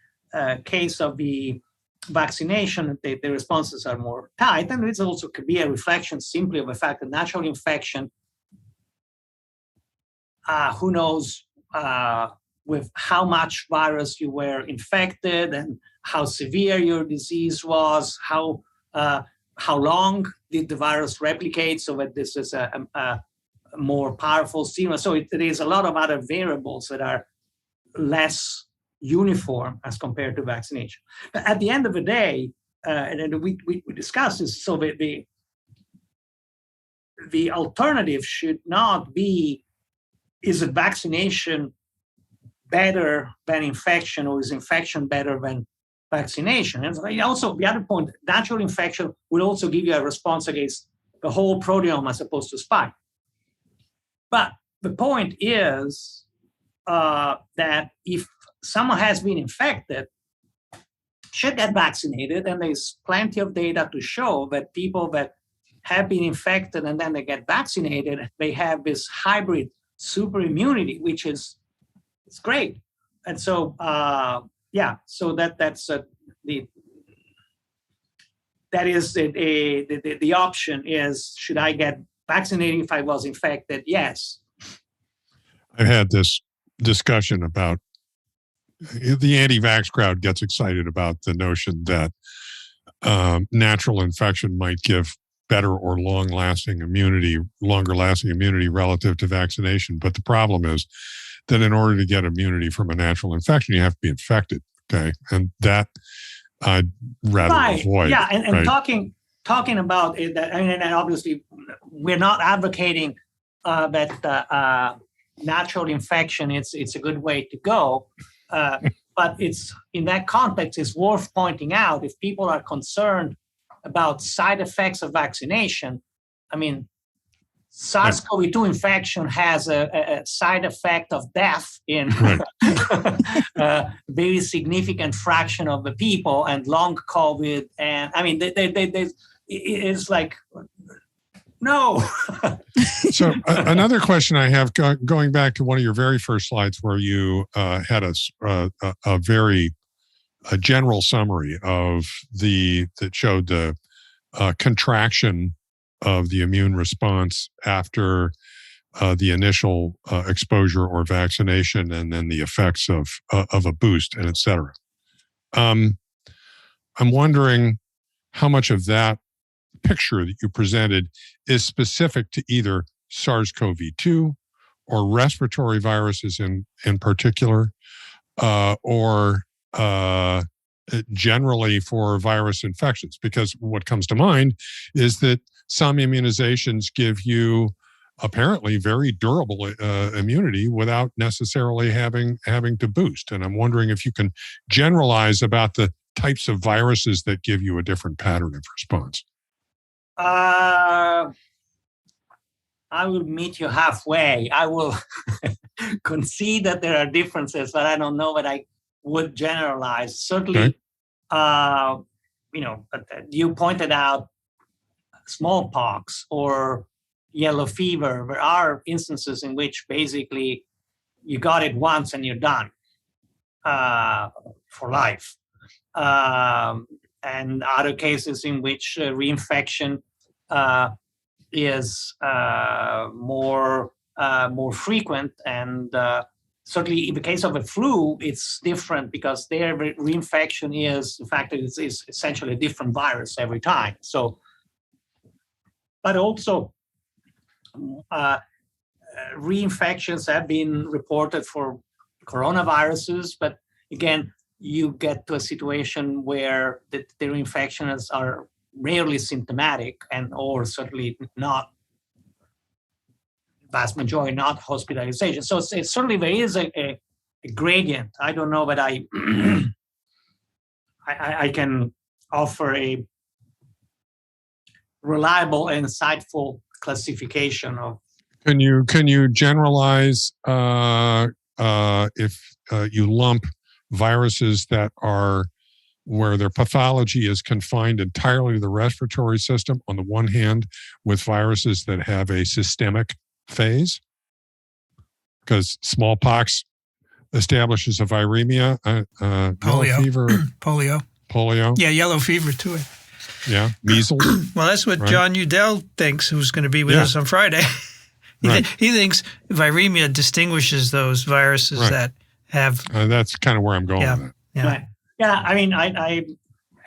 case of the vaccination, the responses are more tight, and it also could be a reflection simply of the fact that natural infection, who knows with how much virus you were infected and how severe your disease was, how long did the virus replicate, so that this is a more powerful stimulus. So there is a lot of other variables that are less uniform as compared to vaccination. But at the end of the day, and we discussed this, so the alternative should not be, is a vaccination better than infection, or is infection better than vaccination? And also, the other point, natural infection will also give you a response against the whole proteome as opposed to spike. But the point is that if someone has been infected, should get vaccinated, and there's plenty of data to show that people that have been infected and then they get vaccinated, they have this hybrid super immunity, which is, it's great. And so so that's the option is, should I get vaccinated if I was infected? Yes. I've had this discussion about, the anti-vax crowd gets excited about the notion that natural infection might give better or longer lasting immunity relative to vaccination. But the problem is that in order to get immunity from a natural infection, you have to be infected. Okay. And that I'd rather avoid. Yeah. And talking about it, that, I mean, and obviously we're not advocating that natural infection, it's a good way to go. But it's, in that context, it's worth pointing out, if people are concerned about side effects of vaccination, I mean, SARS-CoV-2 infection has a side effect of death in a very significant fraction of the people, and long COVID. And I mean, it's like, no. So another question I have, going back to one of your very first slides where you had a very general summary of that showed the contraction of the immune response after the initial exposure or vaccination, and then the effects of a boost, and et cetera. I'm wondering how much of that picture that you presented is specific to either SARS-CoV-2 or respiratory viruses in particular, or generally for virus infections. Because what comes to mind is that some immunizations give you apparently very durable immunity without necessarily having to boost. And I'm wondering if you can generalize about the types of viruses that give you a different pattern of response. I will meet you halfway. I will concede that there are differences, but I don't know that I would generalize. Certainly, you pointed out smallpox or yellow fever. There are instances in which basically you got it once and you're done for life. And other cases in which reinfection is more frequent, and certainly in the case of the flu, it's different because their reinfection is the fact that it's essentially a different virus every time. So, but also reinfections have been reported for coronaviruses, but again, you get to a situation where the reinfections are rarely symptomatic, and or certainly not vast majority not hospitalization. So it's certainly there is a gradient. I don't know, but I can offer a reliable and insightful classification of. Can you generalize if you lump viruses that are where their pathology is confined entirely to the respiratory system on the one hand, with viruses that have a systemic phase? Because smallpox establishes a viremia, yellow fever, polio. Yeah, yellow fever too. Yeah, measles. Well, that's what John Udell thinks, who's going to be with us on Friday. He thinks viremia distinguishes those viruses that have. That's kind of where I'm going with it. Yeah. Right. Yeah, I mean, I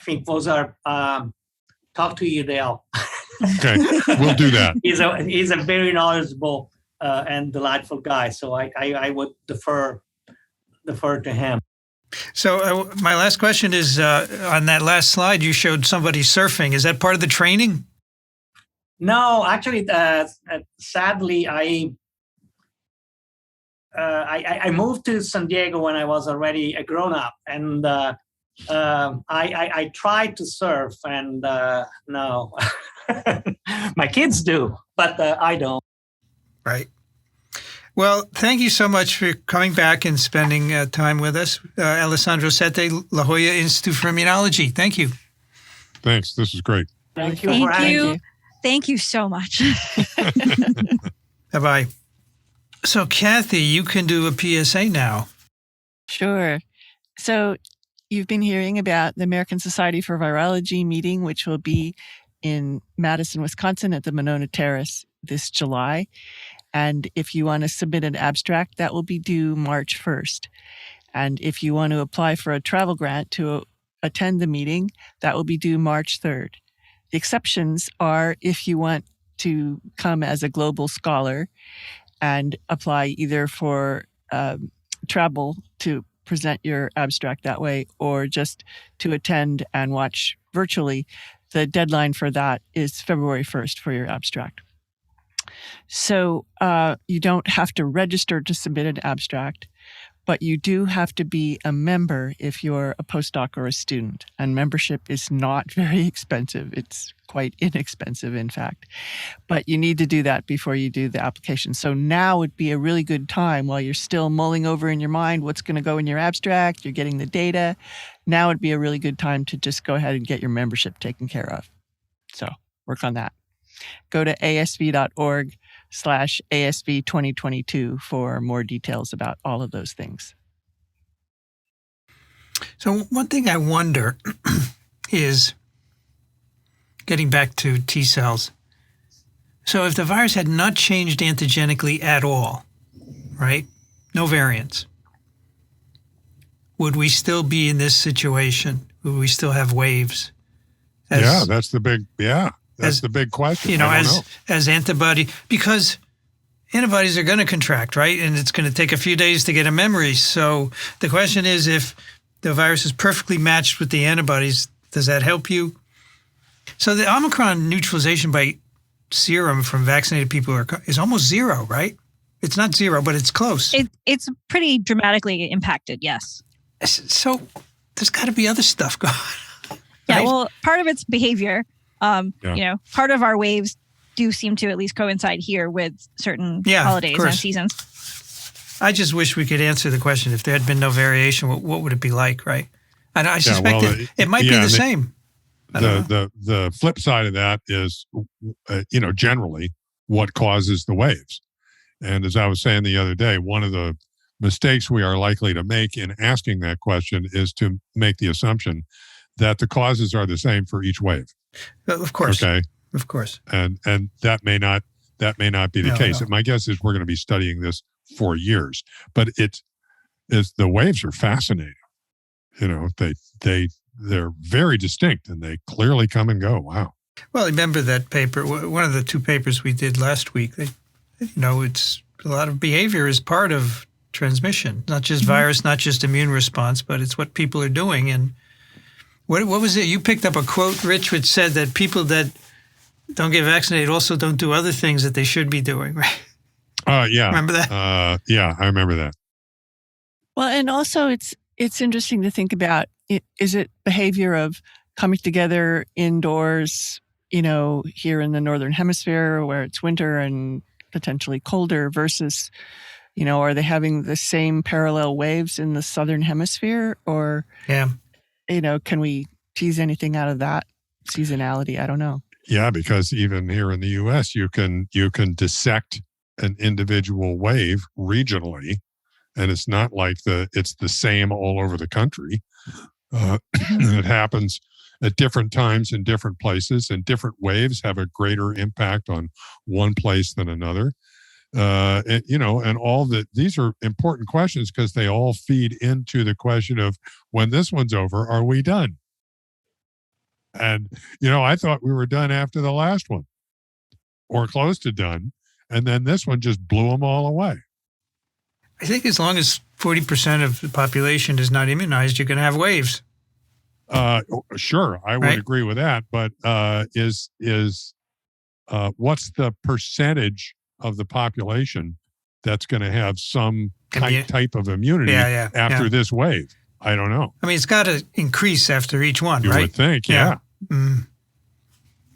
think those are talk to Udell. Okay, we'll do that. He's a very knowledgeable and delightful guy, so I would defer to him. So my last question is, on that last slide, you showed somebody surfing. Is that part of the training? No, actually, sadly, I moved to San Diego when I was already a grown-up, and I tried to surf, and no, my kids do, but I don't. Right. Well, thank you so much for coming back and spending time with us. Alessandro Sette, La Jolla Institute for Immunology. Thank you. Thanks. This is great. Thank you for having me. Thank you so much. Bye-bye. So, Kathy, you can do a PSA now. Sure. So you've been hearing about the American Society for Virology meeting, which will be in Madison, Wisconsin at the Monona Terrace this July. And if you want to submit an abstract, that will be due March 1st. And if you want to apply for a travel grant to attend the meeting, that will be due March 3rd. The exceptions are if you want to come as a global scholar and apply either for travel to present your abstract that way or just to attend and watch virtually. The deadline for that is February 1st for your abstract. So you don't have to register to submit an abstract, but you do have to be a member if you're a postdoc or a student. And membership is not very expensive. It's quite inexpensive, in fact. But you need to do that before you do the application. So now would be a really good time while you're still mulling over in your mind what's going to go in your abstract, you're getting the data. Now would be a really good time to just go ahead and get your membership taken care of. So work on that. Go to asv.org/ASV 2022 for more details about all of those things. So one thing I wonder is, getting back to T cells, so if the virus had not changed antigenically at all, right, no variants, would we still be in this situation? Would we still have waves? That's the big, That's the big question. As antibody, because antibodies are going to contract, right? And it's going to take a few days to get a memory. So the question is, if the virus is perfectly matched with the antibodies, does that help you? So the Omicron neutralization by serum from vaccinated people is almost zero, right? It's not zero, but it's close. It's pretty dramatically impacted, yes. So there's got to be other stuff going on. Yeah, right? well, part of it's behavior. Part of our waves do seem to at least coincide here with certain holidays and seasons. I just wish we could answer the question. If there had been no variation, what would it be like, right? And I suspect it might be the same. The flip side of that is, generally what causes the waves. And as I was saying the other day, one of the mistakes we are likely to make in asking that question is to make the assumption that the causes are the same for each wave. Of course. Okay. Of course. And that may not be the case. No. My guess is we're going to be studying this for years. But the waves are fascinating. They're very distinct and they clearly come and go. Wow. Well, remember that paper, one of the two papers we did last week, it's a lot of behavior is part of transmission, not just virus, not just immune response, but it's what people are doing. And what was it? You picked up a quote, Rich, which said that people that don't get vaccinated also don't do other things that they should be doing, right? Yeah. Remember that? Yeah, I remember that. Well, and also it's interesting to think about. Is it behavior of coming together indoors, here in the Northern Hemisphere where it's winter and potentially colder versus, are they having the same parallel waves in the Southern Hemisphere? Or, Yeah. Can we tease anything out of that seasonality? I don't know. Yeah, because even here in the U.S., you can dissect an individual wave regionally, and it's not like it's the same all over the country. It happens at different times in different places, and different waves have a greater impact on one place than another. And all these are important questions because they all feed into the question of, when this one's over, are we done? And, I thought we were done after the last one, or close to done. And then this one just blew them all away. I think as long as 40% of the population is not immunized, you're going to have waves. Sure, I would agree with that. But what's the percentage of the population that's going to have some type of immunity after this wave? I don't know. I mean, it's got to increase after each one, right? You would think, yeah.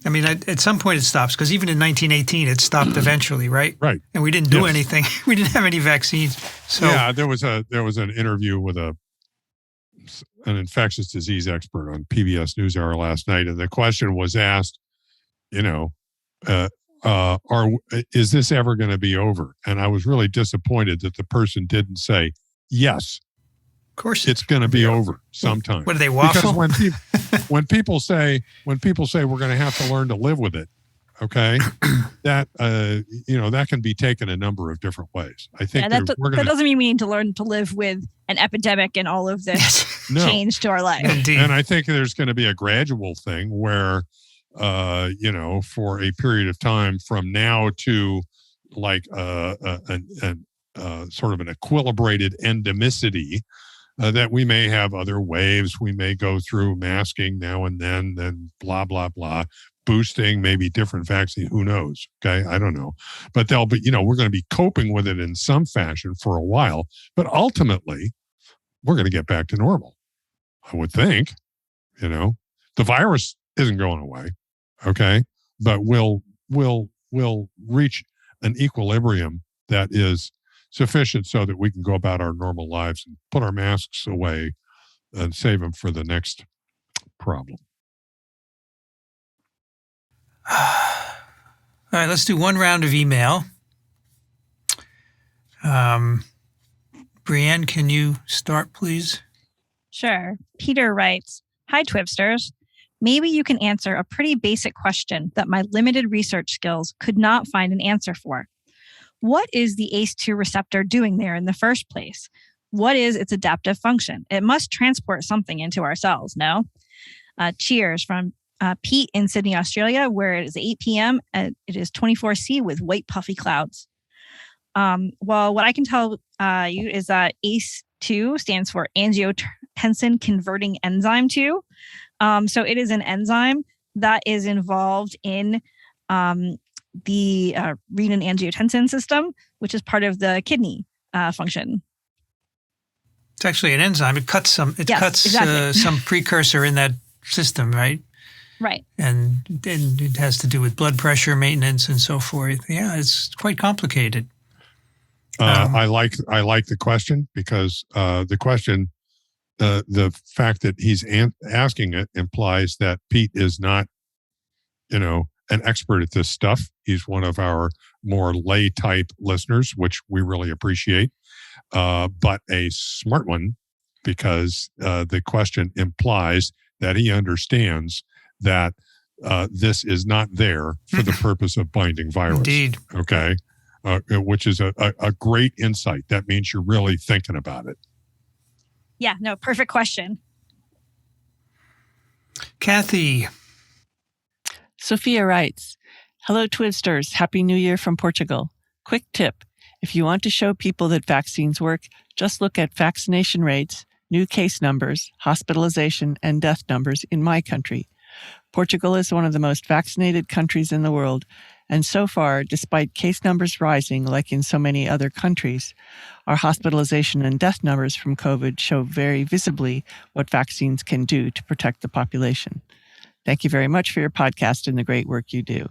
I mean, at some point it stops, because even in 1918 it stopped eventually, right? Right. And we didn't do anything. We didn't have any vaccines. So yeah, there was an interview with an infectious disease expert on PBS NewsHour last night, and the question was asked, is this ever going to be over? And I was really disappointed that the person didn't say yes. Of course, it's going to be over sometime. What do they waffle? Because when people say we're going to have to learn to live with it, okay, that that can be taken a number of different ways. I think that doesn't mean we need to learn to live with an epidemic and all of this change to our life. Indeed. And I think there's going to be a gradual thing where, for a period of time from now to like sort of an equilibrated endemicity. That we may have other waves. We may go through masking now and then blah, blah, blah, boosting, maybe different vaccine. Who knows? Okay. I don't know. But they'll be, we're going to be coping with it in some fashion for a while. But ultimately, we're going to get back to normal. I would think, the virus isn't going away. Okay. But we'll reach an equilibrium that is sufficient so that we can go about our normal lives and put our masks away and save them for the next problem. All right, let's do one round of email. Brienne, can you start, please? Sure. Peter writes, "Hi, TWiVsters. Maybe you can answer a pretty basic question that my limited research skills could not find an answer for. What is the ACE2 receptor doing there in the first place? What is its adaptive function? It must transport something into our cells, no? Cheers from Pete in Sydney, Australia, where it is 8 p.m. and it is 24C with white puffy clouds. Well, what I can tell you is that ACE2 stands for angiotensin converting enzyme 2. So it is an enzyme that is involved in the renin-angiotensin system, which is part of the kidney function. It's actually an enzyme. It cuts some. Exactly. Some precursor in that system, right? Right. And it has to do with blood pressure maintenance and so forth. Yeah, it's quite complicated. I like the question because the question, the fact that he's asking it implies that Pete is not, an expert at this stuff. He's one of our more lay type listeners, which we really appreciate, but a smart one because the question implies that he understands that this is not there for the purpose of binding virus. Indeed. Okay. Which is a great insight. That means you're really thinking about it. Yeah, no, perfect question. Kathy. Sophia writes, "Hello, TWiVsters. Happy New Year from Portugal. Quick tip. If you want to show people that vaccines work, just look at vaccination rates, new case numbers, hospitalization, and death numbers in my country. Portugal is one of the most vaccinated countries in the world, And so far, despite case numbers rising, like in so many other countries, our hospitalization and death numbers from COVID show very visibly what vaccines can do to protect the population. Thank you very much for your podcast and the great work you do.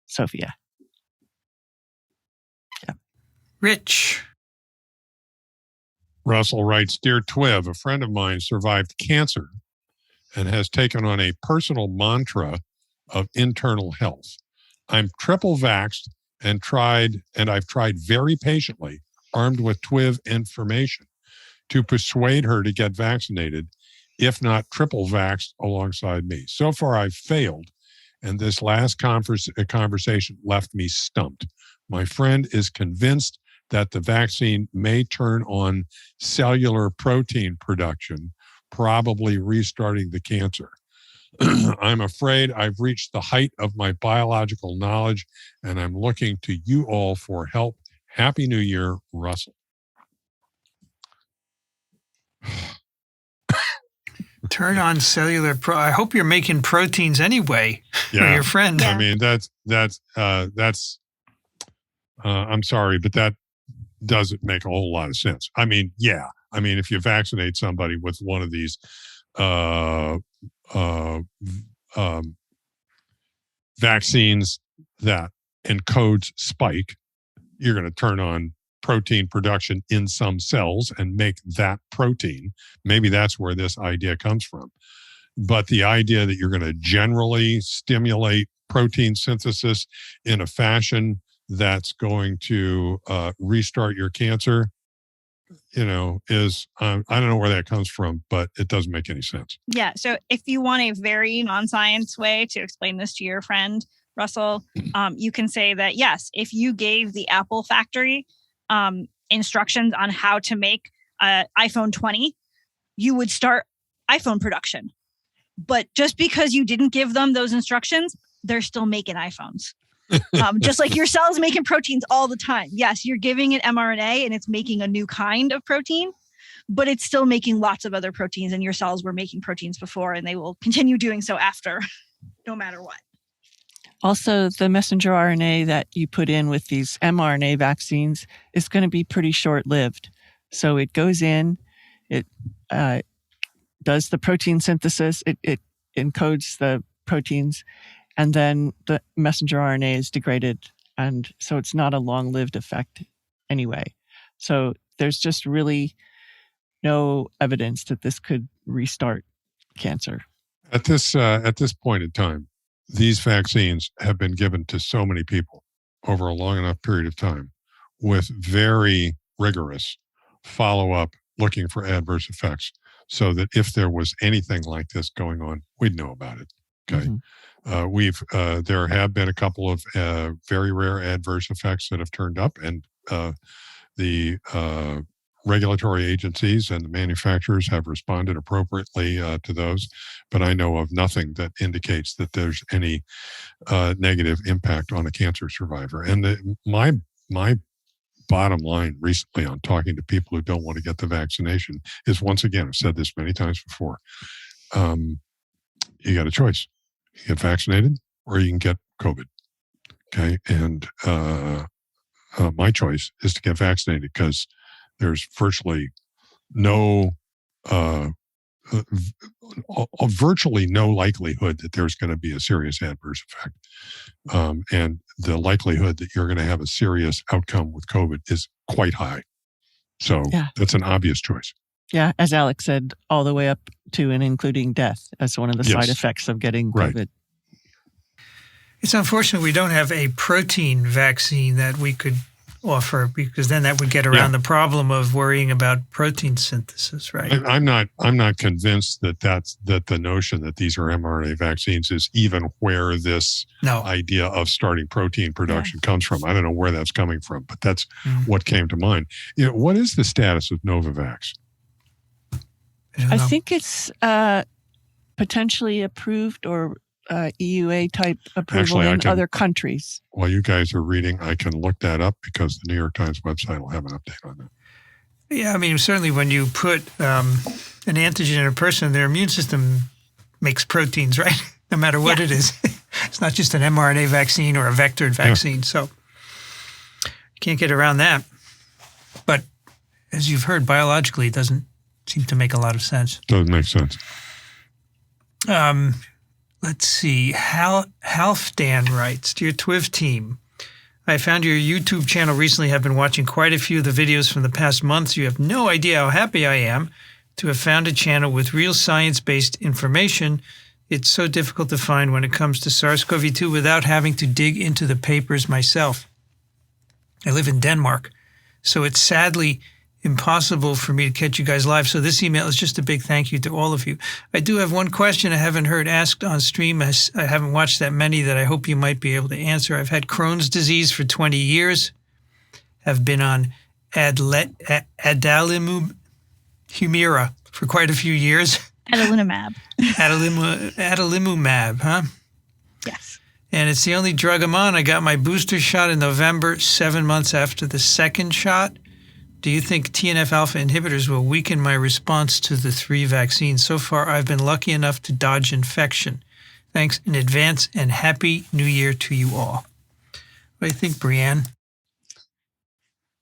Sophia. Yeah. Rich. Russell writes, Dear TWiV, a friend of mine survived cancer and has taken on a personal mantra of internal health. I'm triple vaxxed and I've tried very patiently, armed with TWiV information, to persuade her to get vaccinated, if not triple vaxxed alongside me. So far, I've failed, and this last conversation left me stumped. My friend is convinced that the vaccine may turn on cellular protein production, probably restarting the cancer. I'm afraid I've reached the height of my biological knowledge, and I'm looking to you all for help. Happy New Year, Russell. Turn on cellular I hope you're making proteins anyway for your friend. I mean, that's I'm sorry, but that doesn't make a whole lot of sense. I mean, if you vaccinate somebody with one of these vaccines that encodes spike, you're going to turn on protein production in some cells and make that protein. Maybe that's where this idea comes from. But the idea that you're going to generally stimulate protein synthesis in a fashion that's going to restart your cancer, is I don't know where that comes from, but it doesn't make any sense. Yeah. So if you want a very non-science way to explain this to your friend, Russell, you can say that, yes, if you gave the Apple factory instructions on how to make iPhone 20, you would start iPhone production. But just because you didn't give them those instructions, they're still making iPhones. Just like your cells making proteins all the time. Yes, you're giving it mRNA and it's making a new kind of protein, but it's still making lots of other proteins, and your cells were making proteins before, and they will continue doing so after, no matter what. Also, the messenger RNA that you put in with these mRNA vaccines is going to be pretty short-lived. So it goes in, it does the protein synthesis, it encodes the proteins, and then the messenger RNA is degraded. And so it's not a long-lived effect anyway. So there's just really no evidence that this could restart cancer. At this point in time, these vaccines have been given to so many people over a long enough period of time with very rigorous follow-up looking for adverse effects, so that if there was anything like this going on, we'd know about it. Okay. Mm-hmm. There have been a couple of very rare adverse effects that have turned up, and the regulatory agencies and the manufacturers have responded appropriately to those, but I know of nothing that indicates that there's any negative impact on a cancer survivor. And my bottom line recently on talking to people who don't want to get the vaccination is, once again, I've said this many times before, you got a choice. You get vaccinated or you can get COVID. Okay. And my choice is to get vaccinated, because there's virtually no likelihood that there's going to be a serious adverse effect. And the likelihood that you're going to have a serious outcome with COVID is quite high. So that's an obvious choice. Yeah, as Alex said, all the way up to and including death as one of the side effects of getting COVID. Right. It's unfortunate we don't have a protein vaccine that we could offer, because then that would get around the problem of worrying about protein synthesis, right? I'm not convinced that the notion that these are mRNA vaccines is even where this idea of starting protein production comes from. I don't know where that's coming from, but that's what came to mind. What is the status of Novavax? I think it's potentially approved, or EUA type approval in other countries. While you guys are reading, I can look that up, because the New York Times website will have an update on that. Yeah, I mean, certainly when you put an antigen in a person, their immune system makes proteins, right? No matter what it is. It's not just an mRNA vaccine or a vectored vaccine. So you can't get around that. But as you've heard, biologically, it doesn't seem to make a lot of sense. Doesn't make sense. Let's see. Halfdan writes, Dear TWiV team, I found your YouTube channel recently. Have been watching quite a few of the videos from the past months. You have no idea how happy I am to have found a channel with real science-based information. It's so difficult to find when it comes to SARS-CoV-2 without having to dig into the papers myself. I live in Denmark, so it's sadly impossible for me to catch you guys live. So this email is just a big thank you to all of you. I do have one question I haven't heard asked on stream. I haven't watched that many that I hope you might be able to answer. I've had Crohn's disease for 20 years. Have been on adalimumab Humira for quite a few years. Adalimumab. Adalimumab, huh? Yes. And it's the only drug I'm on. I got my booster shot in November, 7 months after the second shot. Do you think TNF-alpha inhibitors will weaken my response to the 3 vaccines? So far, I've been lucky enough to dodge infection. Thanks in advance, and Happy New Year to you all. What do you think, Brianne?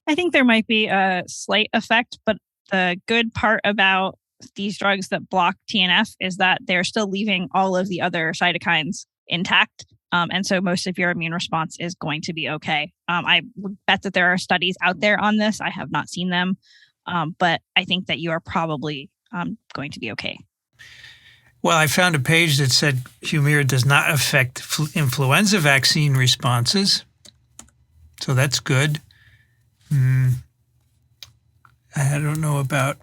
I think there might be a slight effect, but the good part about these drugs that block TNF is that they're still leaving all of the other cytokines intact. And so most of your immune response is going to be okay. I would bet that there are studies out there on this. I have not seen them, but I think that you are probably going to be okay. Well, I found a page that said Humira does not affect influenza vaccine responses. So that's good. I don't know about,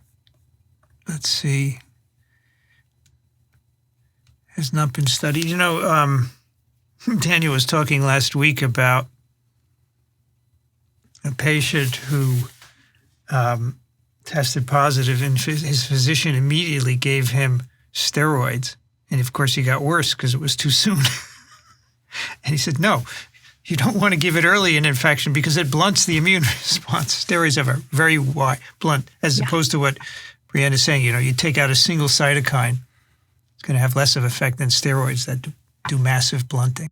let's see, has not been studied. You know, Daniel was talking last week about a patient who tested positive, and his physician immediately gave him steroids. And of course, he got worse because it was too soon. And he said, no, you don't want to give it early in infection because it blunts the immune response. Steroids have a very wide blunt, as opposed to what Brianne is saying. You know, you take out a single cytokine, it's going to have less of effect than steroids that do massive blunting.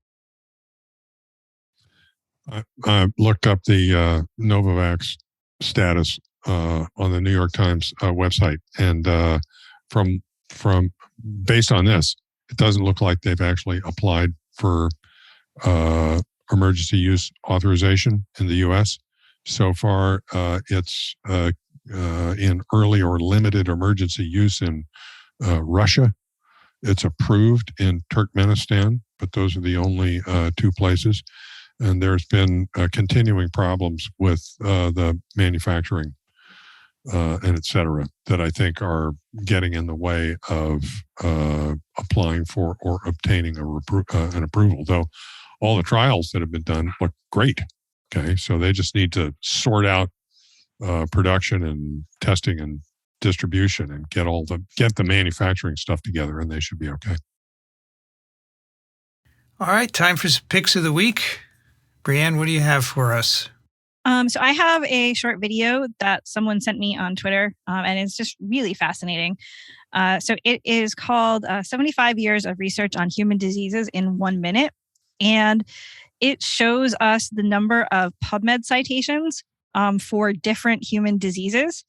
I looked up the Novavax status on the New York Times website, and from based on this, it doesn't look like they've actually applied for emergency use authorization in the U.S. So far, it's in early or limited emergency use in Russia. It's approved in Turkmenistan, but those are the only 2 places. And there's been continuing problems with the manufacturing and et cetera that I think are getting in the way of applying for or obtaining an approval. Though all the trials that have been done look great. Okay, so they just need to sort out production and testing and distribution and get the manufacturing stuff together, and they should be okay. All right, time for some picks of the week. Brianne, what do you have for us? So I have a short video that someone sent me on Twitter, and it's just really fascinating. So it is called 75 Years of Research on Human Diseases in 1 Minute. And it shows us the number of PubMed citations for different human diseases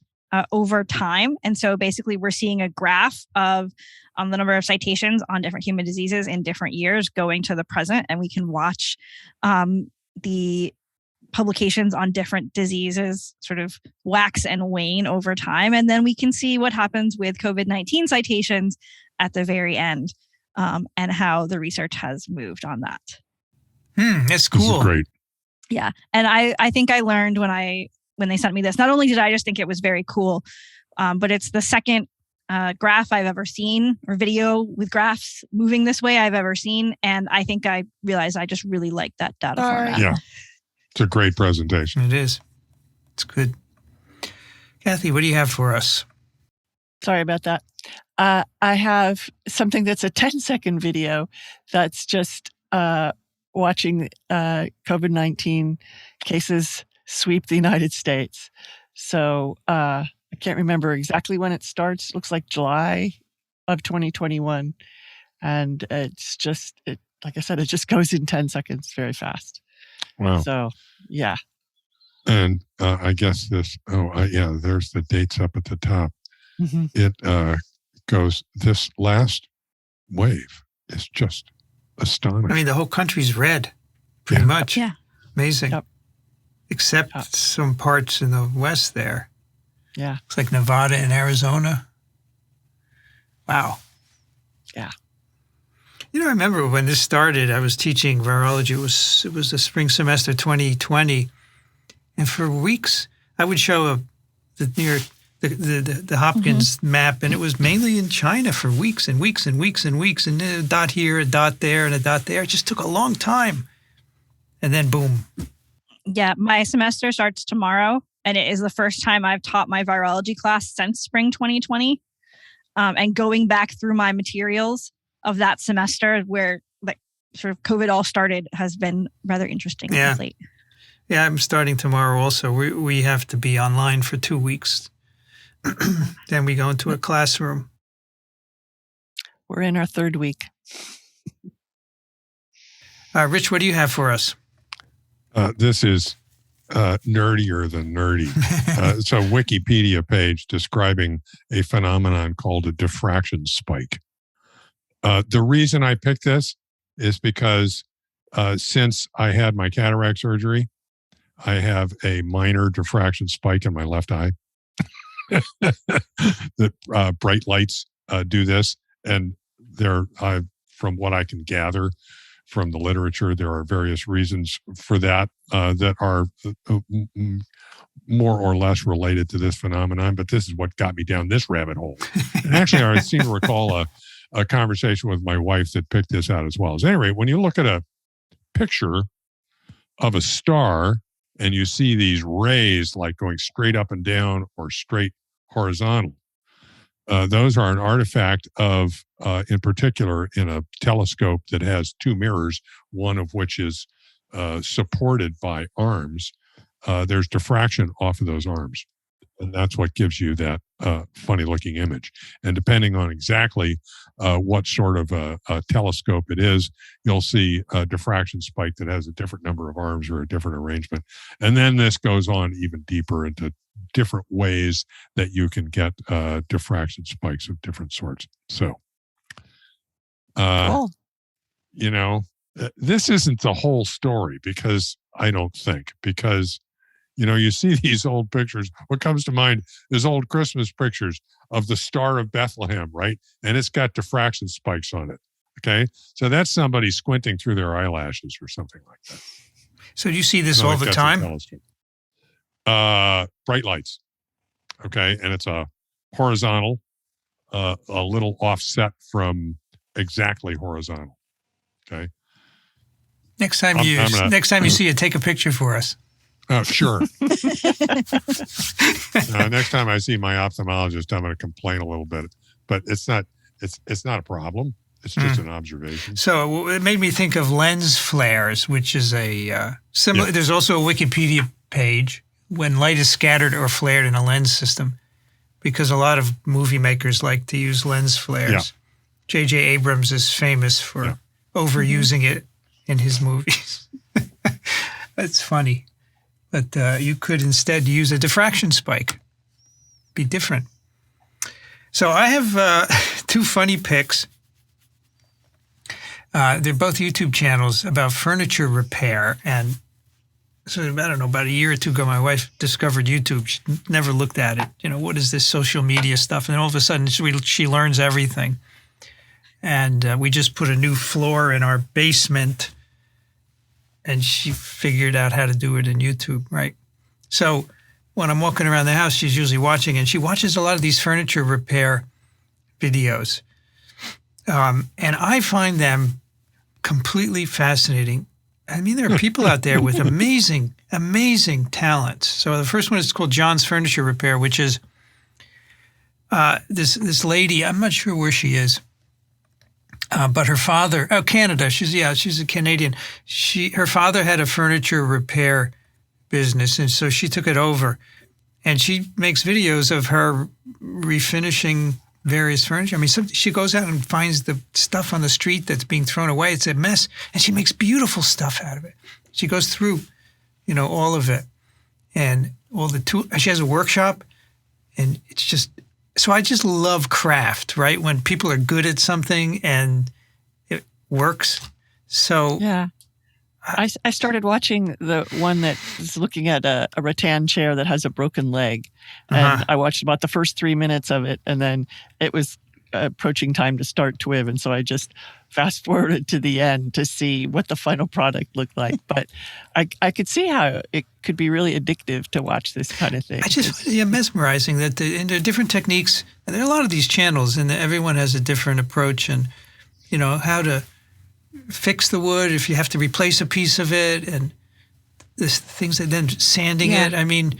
over time. And so basically we're seeing a graph of the number of citations on different human diseases in different years going to the present. And we can watch the publications on different diseases sort of wax and wane over time. And then we can see what happens with COVID-19 citations at the very end, and how the research has moved on that. That's cool. This is great. Yeah. And I think I learned when they sent me this, not only did I just think it was very cool, but it's the second graph I've ever seen, or video with graphs moving this way I've ever seen. And I think I realized I just really like that data format. Yeah. It's a great presentation. It is. It's good. Kathy, what do you have for us? Sorry about that. I have something that's a 10-second video that's just watching COVID-19 cases sweep the United States. So I can't remember exactly when it starts. It looks like July of 2021. And it's just, like I said, it just goes in 10 seconds very fast. Wow. So, yeah. And I guess there's the dates up at the top. Mm-hmm. It goes, this last wave is just astonishing. I mean, the whole country's red, pretty much. Yeah. Amazing. Yep. Except some parts in the west there. Yeah. It's like Nevada and Arizona. Wow. Yeah. You know, I remember when this started, I was teaching virology. It was the spring semester 2020. And for weeks, I would show the Hopkins map, and it was mainly in China for weeks and weeks and weeks and weeks, and a dot here, a dot there, and a dot there. It just took a long time. And then boom. Yeah, my semester starts tomorrow, and it is the first time I've taught my virology class since spring 2020. And going back through my materials of that semester where like sort of COVID all started has been rather interesting. Yeah. Late. Yeah, I'm starting tomorrow also. We have to be online for 2 weeks. Then we go into a classroom. We're in our third week. Rich, what do you have for us? This is nerdier than nerdy. It's a Wikipedia page describing a phenomenon called a diffraction spike. The reason I picked this is because since I had my cataract surgery, I have a minor diffraction spike in my left eye. The bright lights do this, and from what I can gather from the literature, there are various reasons for that that are more or less related to this phenomenon. But this is what got me down this rabbit hole. And actually, I seem to recall a conversation with my wife that picked this out as well. At any rate, when you look at a picture of a star and you see these rays like going straight up and down or straight horizontal, those are an artifact of, in particular, in a telescope that has two mirrors, one of which is supported by arms. There's diffraction off of those arms. And that's what gives you that funny-looking image. And depending on exactly what sort of a telescope it is, you'll see a diffraction spike that has a different number of arms or a different arrangement. And then this goes on even deeper into different ways that you can get diffraction spikes of different sorts. So, Cool. you know, this isn't the whole story because you know, you see these old pictures. What comes to mind is old Christmas pictures of the Star of Bethlehem, right? And it's got diffraction spikes on it. Okay. So that's somebody squinting through their eyelashes or something like that. So do you see this So all like the that's a time? telescope. Bright lights. Okay. And it's a horizontal, a little offset from exactly horizontal. Okay. Next time you see it, take a picture for us. Oh, sure. Next time I see my ophthalmologist, I'm going to complain a little bit, but it's not a problem. It's just an observation. So it made me think of lens flares, which is a similar. Yeah. There's also a Wikipedia page when light is scattered or flared in a lens system, because a lot of movie makers like to use lens flares. Yeah. J.J. Abrams is famous for overusing it in his movies. That's funny. But you could instead use a diffraction spike. Be different. So I have two funny picks. They're both YouTube channels about furniture repair. And so, I don't know, about a year or two ago, my wife discovered YouTube. She never looked at it. You know, what is this social media stuff? And then all of a sudden, she learns everything. And we just put a new floor in our basement. And she figured out how to do it in YouTube, right? So when I'm walking around the house, she's usually watching, and she watches a lot of these furniture repair videos. And I find them completely fascinating. I mean, there are people out there with amazing, amazing talents. So the first one is called John's Furniture Repair, which is this lady, I'm not sure where she is. But her father, Canada, she's a Canadian. Her father had a furniture repair business, and so she took it over. And she makes videos of her refinishing various furniture. I mean, she goes out and finds the stuff on the street that's being thrown away. It's a mess, and she makes beautiful stuff out of it. She goes through, all of it, and all the tools. She has a workshop, and it's just. So I just love craft, right? When people are good at something and it works. So yeah. I started watching the one that is looking at a rattan chair that has a broken leg. And I watched about the first 3 minutes of it, and then it was approaching time to start TWiV. And so I just fast forwarded to the end to see what the final product looked like. But I could see how it could be really addictive to watch this kind of thing. Mesmerizing that there are different techniques. And there are a lot of these channels, and everyone has a different approach, and, how to fix the wood if you have to replace a piece of it, and this things like then sanding it. I mean,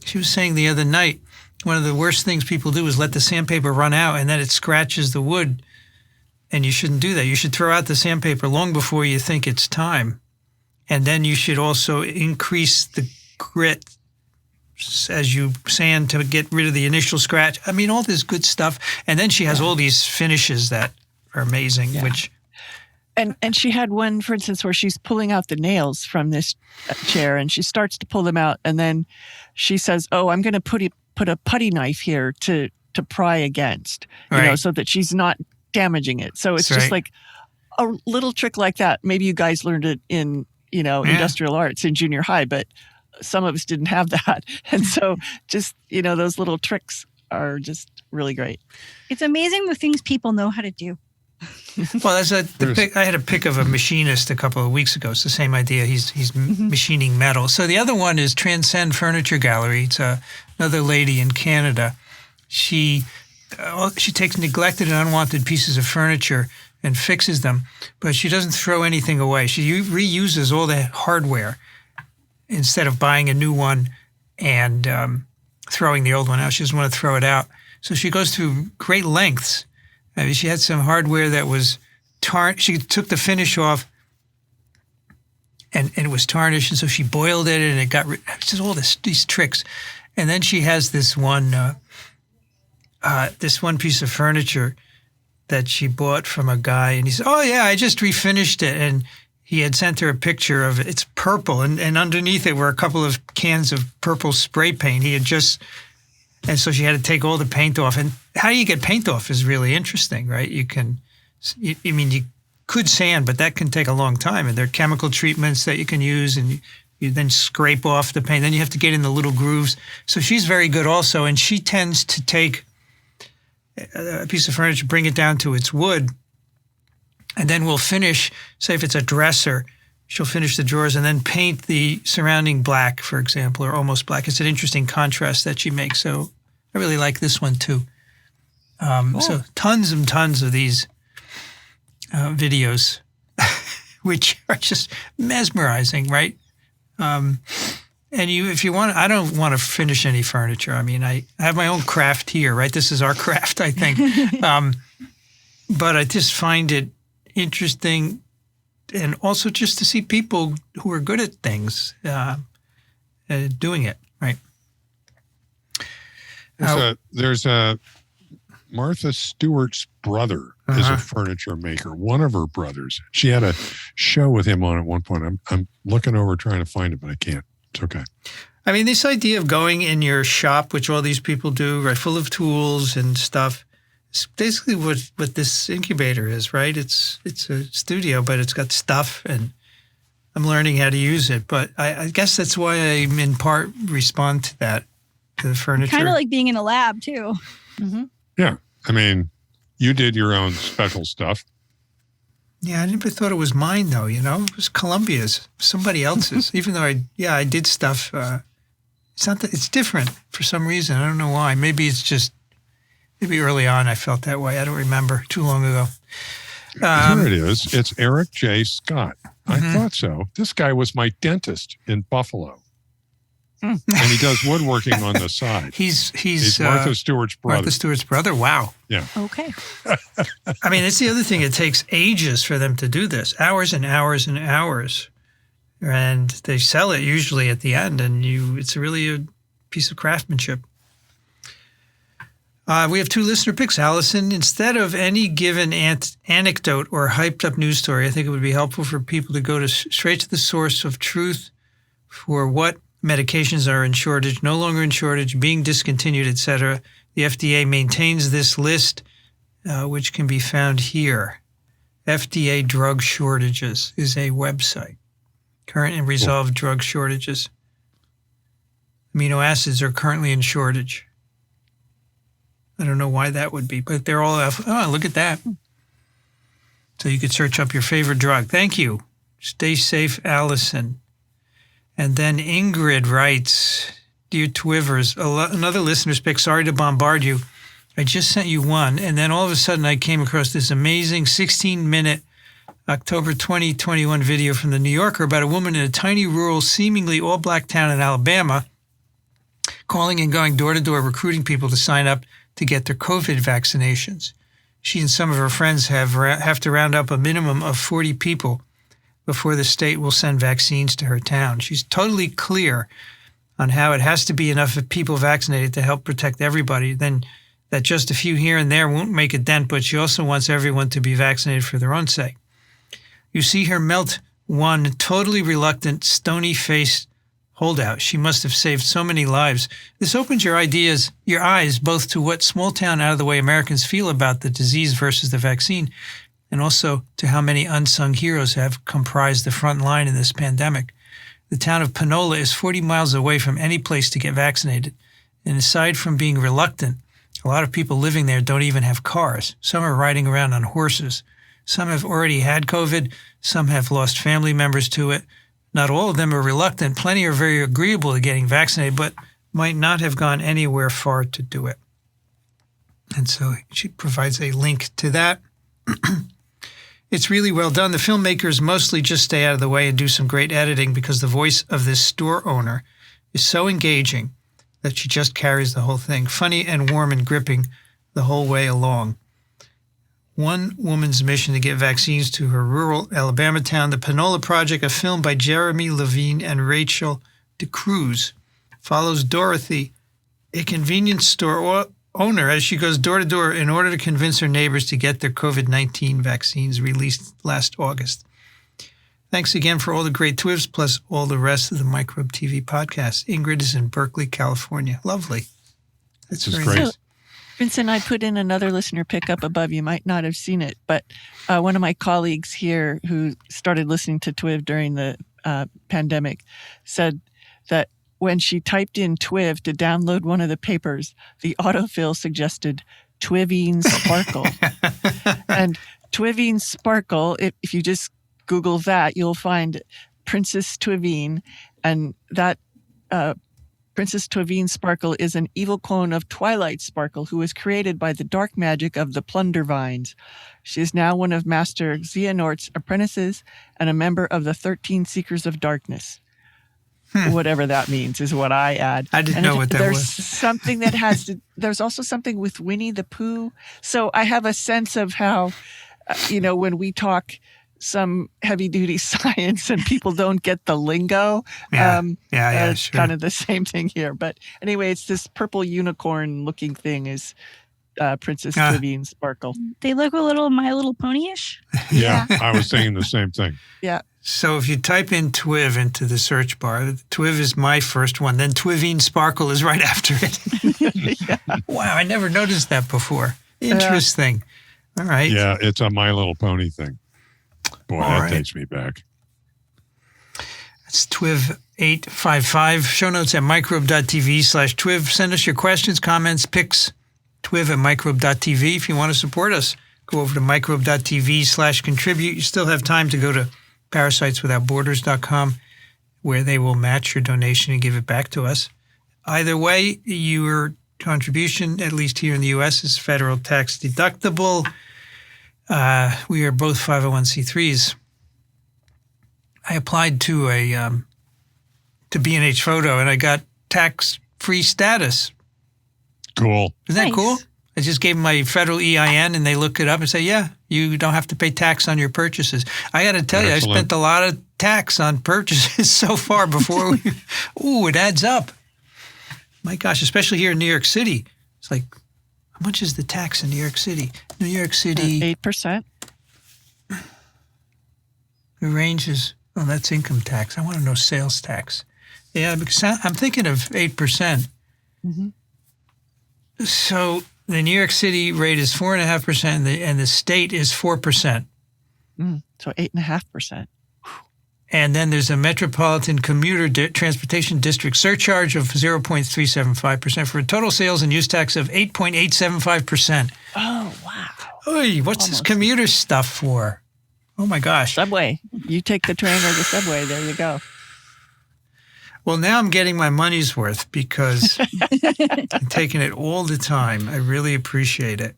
she was saying the other night, one of the worst things people do is let the sandpaper run out, and then it scratches the wood, and you shouldn't do that. You should throw out the sandpaper long before you think it's time, and then you should also increase the grit as you sand to get rid of the initial scratch. I mean, all this good stuff, and then she has all these finishes that are amazing, which. And she had one, for instance, where she's pulling out the nails from this chair, and she starts to pull them out, and then she says, "Oh, I'm going to put a putty knife here to pry against, so that she's not damaging it." So it's just like a little trick like that. Maybe you guys learned it in industrial arts in junior high, but some of us didn't have that, and so just those little tricks are just really great. It's amazing the things people know how to do. Well, I had a pic of a machinist a couple of weeks ago. It's the same idea. He's machining metal. So the other one is Transcend Furniture Gallery. It's another lady in Canada. She takes neglected and unwanted pieces of furniture and fixes them, but she doesn't throw anything away. She reuses all the hardware instead of buying a new one and throwing the old one out. She doesn't want to throw it out. So she goes through great lengths. I mean, she had some hardware that was tarnished. She took the finish off, and it was tarnished, and so she boiled it, and it got just all these tricks. And then she has this one piece of furniture that she bought from a guy, and he said, "Oh yeah, I just refinished it." And he had sent her a picture of it. It's purple, and underneath it were a couple of cans of purple spray paint. And so she had to take all the paint off. And how you get paint off is really interesting, right? You could sand, but that can take a long time. And there are chemical treatments that you can use, and you then scrape off the paint. Then you have to get in the little grooves. So she's very good also. And she tends to take a piece of furniture, bring it down to its wood, and then we'll finish, say if it's a dresser, she'll finish the drawers and then paint the surrounding black, for example, or almost black. It's an interesting contrast that she makes. So I really like this one too. So tons and tons of these videos, which are just mesmerizing, right? And if you want, I don't want to finish any furniture. I mean, I have my own craft here, right? This is our craft, I think. But I just find it interesting. And also just to see people who are good at things doing it, right? There's a Martha Stewart's brother is a furniture maker, one of her brothers. She had a show with him on at one point. I'm looking over trying to find it, but I can't. It's okay. I mean, this idea of going in your shop, which all these people do, right, full of tools and stuff, it's basically what this incubator is, right? It's a studio, but it's got stuff, and I'm learning how to use it. But I guess that's why I, in part, respond to that, to the furniture. Kind of like being in a lab, too. Mm-hmm. Yeah. I mean, you did your own special stuff. Yeah, I never thought it was mine, though, It was Columbia's, somebody else's. Even though I did stuff. It's not that, it's different for some reason. I don't know why. Maybe early on I felt that way. I don't remember. Too long ago. Here it is. It's Eric J. Scott. I thought so. This guy was my dentist in Buffalo. And he does woodworking on the side. He's Martha Stewart's brother. Martha Stewart's brother. Wow. Yeah. Okay. I mean, it's the other thing. It takes ages for them to do this. Hours and hours and hours. And they sell it usually at the end, and it's really a piece of craftsmanship. We have 2 listener picks. Allison, instead of any given anecdote or hyped up news story, I think it would be helpful for people to go straight to the source of truth for what medications are in shortage, no longer in shortage, being discontinued, etc. The FDA maintains this list, which can be found here. FDA Drug Shortages is a website. Current and resolved drug shortages. Amino acids are currently in shortage. I don't know why that would be, but they're all, look at that. So you could search up your favorite drug. Thank you. Stay safe, Allison. And then Ingrid writes, Dear TWiVers, another listener's pick, sorry to bombard you. I just sent you one, and then all of a sudden I came across this amazing 16-minute October 2021 video from the New Yorker about a woman in a tiny, rural, seemingly all-black town in Alabama calling and going door-to-door recruiting people to sign up to get their COVID vaccinations. She and some of her friends have to round up a minimum of 40 people before the state will send vaccines to her town. She's totally clear on how it has to be enough of people vaccinated to help protect everybody, then that just a few here and there won't make a dent, but she also wants everyone to be vaccinated for their own sake. You see her melt one totally reluctant, stony-faced holdout. She must have saved so many lives. This opens your eyes both to what small-town, out-of-the-way Americans feel about the disease versus the vaccine, and also to how many unsung heroes have comprised the front line in this pandemic. The town of Panola is 40 miles away from any place to get vaccinated. And aside from being reluctant, a lot of people living there don't even have cars. Some are riding around on horses. Some have already had COVID. Some have lost family members to it. Not all of them are reluctant. Plenty are very agreeable to getting vaccinated, but might not have gone anywhere far to do it. And so she provides a link to that. It's really well done. The filmmakers mostly just stay out of the way and do some great editing because the voice of this store owner is so engaging that she just carries the whole thing. Funny and warm and gripping the whole way along. One woman's mission to get vaccines to her rural Alabama town, the Panola Project, a film by Jeremy Levine and Rachel DeCruz, follows Dorothy, a convenience store owner, as she goes door to door in order to convince her neighbors to get their COVID-19 vaccines released last August. Thanks again for all the great TWiVs, plus all the rest of the Microbe TV podcast. Ingrid is in Berkeley, California. Lovely. That's very great. So, Vincent, I put in another listener pickup above. You might not have seen it, but one of my colleagues here who started listening to TWiV during the pandemic said that when she typed in TWiV to download one of the papers, the autofill suggested TWivine Sparkle. And TWivine Sparkle, if you just Google that, you'll find Princess TWivine, and that Princess TWivine Sparkle is an evil clone of Twilight Sparkle, who was created by the dark magic of the Plundervines. She is now one of Master Xehanort's apprentices and a member of the 13 Seekers of Darkness. Whatever that means is what I add. I didn't know what that was. There's something that has to, there's also something with Winnie the Pooh. So I have a sense of how, when we talk some heavy duty science and people don't get the lingo. Sure. Kind of the same thing here. But anyway, it's this purple unicorn looking thing is Princess TWivine Sparkle. They look a little My Little Pony-ish. Yeah, I was thinking the same thing. Yeah. So if you type in TWiV into the search bar, TWiV is my first one. Then TWivine Sparkle is right after it. Yeah. Wow, I never noticed that before. Interesting. All right. Yeah, it's a My Little Pony thing. Boy, that takes me back. That's TWiV 855. Show notes at microbe.tv/TWiV. Send us your questions, comments, pics. TWiV at microbe.tv. If you want to support us, go over to microbe.tv/contribute. You still have time to go to parasiteswithoutborders.com, where they will match your donation and give it back to us. Either way, your contribution, at least here in the U.S., is federal tax deductible. We are both 501c3s. I applied to to B&H Photo, and I got tax-free status. Cool. Isn't that Nice. cool? I just gave them my federal EIN, and they look it up and say, yeah, you don't have to pay tax on your purchases. I got to tell you, I spent a lot of tax on purchases so far before it adds up. My gosh, especially here in New York City. It's like How much is the tax in New York City? New York City, 8%. the range is, oh, that's income tax. I want to know sales tax. Yeah, because I'm thinking of 8%. Mm-hmm. So the New York City rate is 4.5%, and the state is 4%. So 8.5%. And then there's a metropolitan commuter transportation district surcharge of 0.375% for a total sales and use tax of 8.875%. Oh, wow. Oy, what's this commuter stuff for? Oh my gosh. Subway. You take the train or the subway. There you go. Well, now I'm getting my money's worth because I'm taking it all the time. I really appreciate it.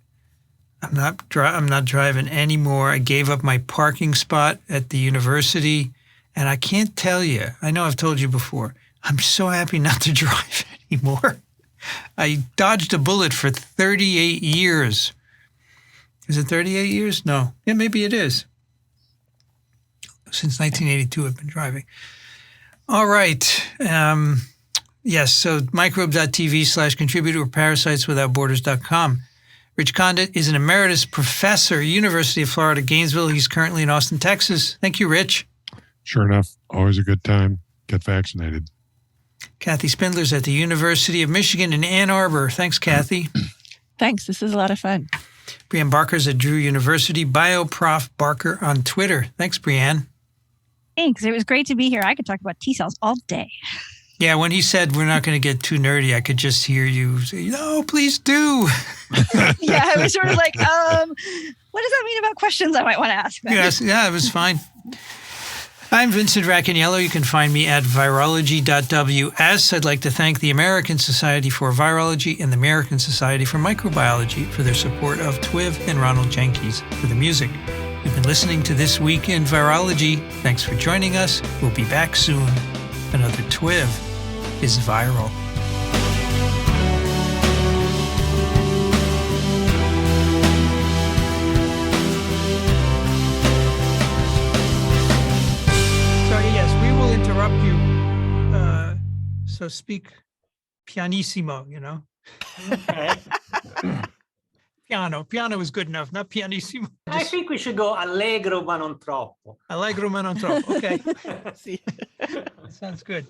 I'm not driving anymore. I gave up my parking spot at the university, and I can't tell you. I know I've told you before. I'm so happy not to drive anymore. I dodged a bullet for 38 years. Is it 38 years? No. Yeah, maybe it is. Since 1982, I've been driving. All right. Yes, so microbe.tv/contributor or parasiteswithoutborders.com. Rich Condit is an emeritus professor, University of Florida, Gainesville. He's currently in Austin, Texas. Thank you, Rich. Sure enough, always a good time. Get vaccinated. Kathy Spindler's at the University of Michigan in Ann Arbor. Thanks, Kathy. Thanks. This is a lot of fun. Brianne Barker's at Drew University. BioProf Barker on Twitter. Thanks, Brianne. Thanks. It was great to be here. I could talk about T cells all day. Yeah, when he said we're not going to get too nerdy, I could just hear you say, no, please do. Yeah, I was sort of like, what does that mean about questions I might want to ask? Yes, yeah, it was fine. I'm Vincent Racaniello. You can find me at virology.ws. I'd like to thank the American Society for Virology and the American Society for Microbiology for their support of TWiV and Ronald Jenkins for the music. You've been listening to This Week in Virology. Thanks for joining us. We'll be back soon. Another TWiV is viral. So yes, we will interrupt you. So speak pianissimo, you know. Okay. Piano is good enough, not pianissimo. I think we should go allegro ma non troppo. Allegro ma non troppo. Okay. Sounds good.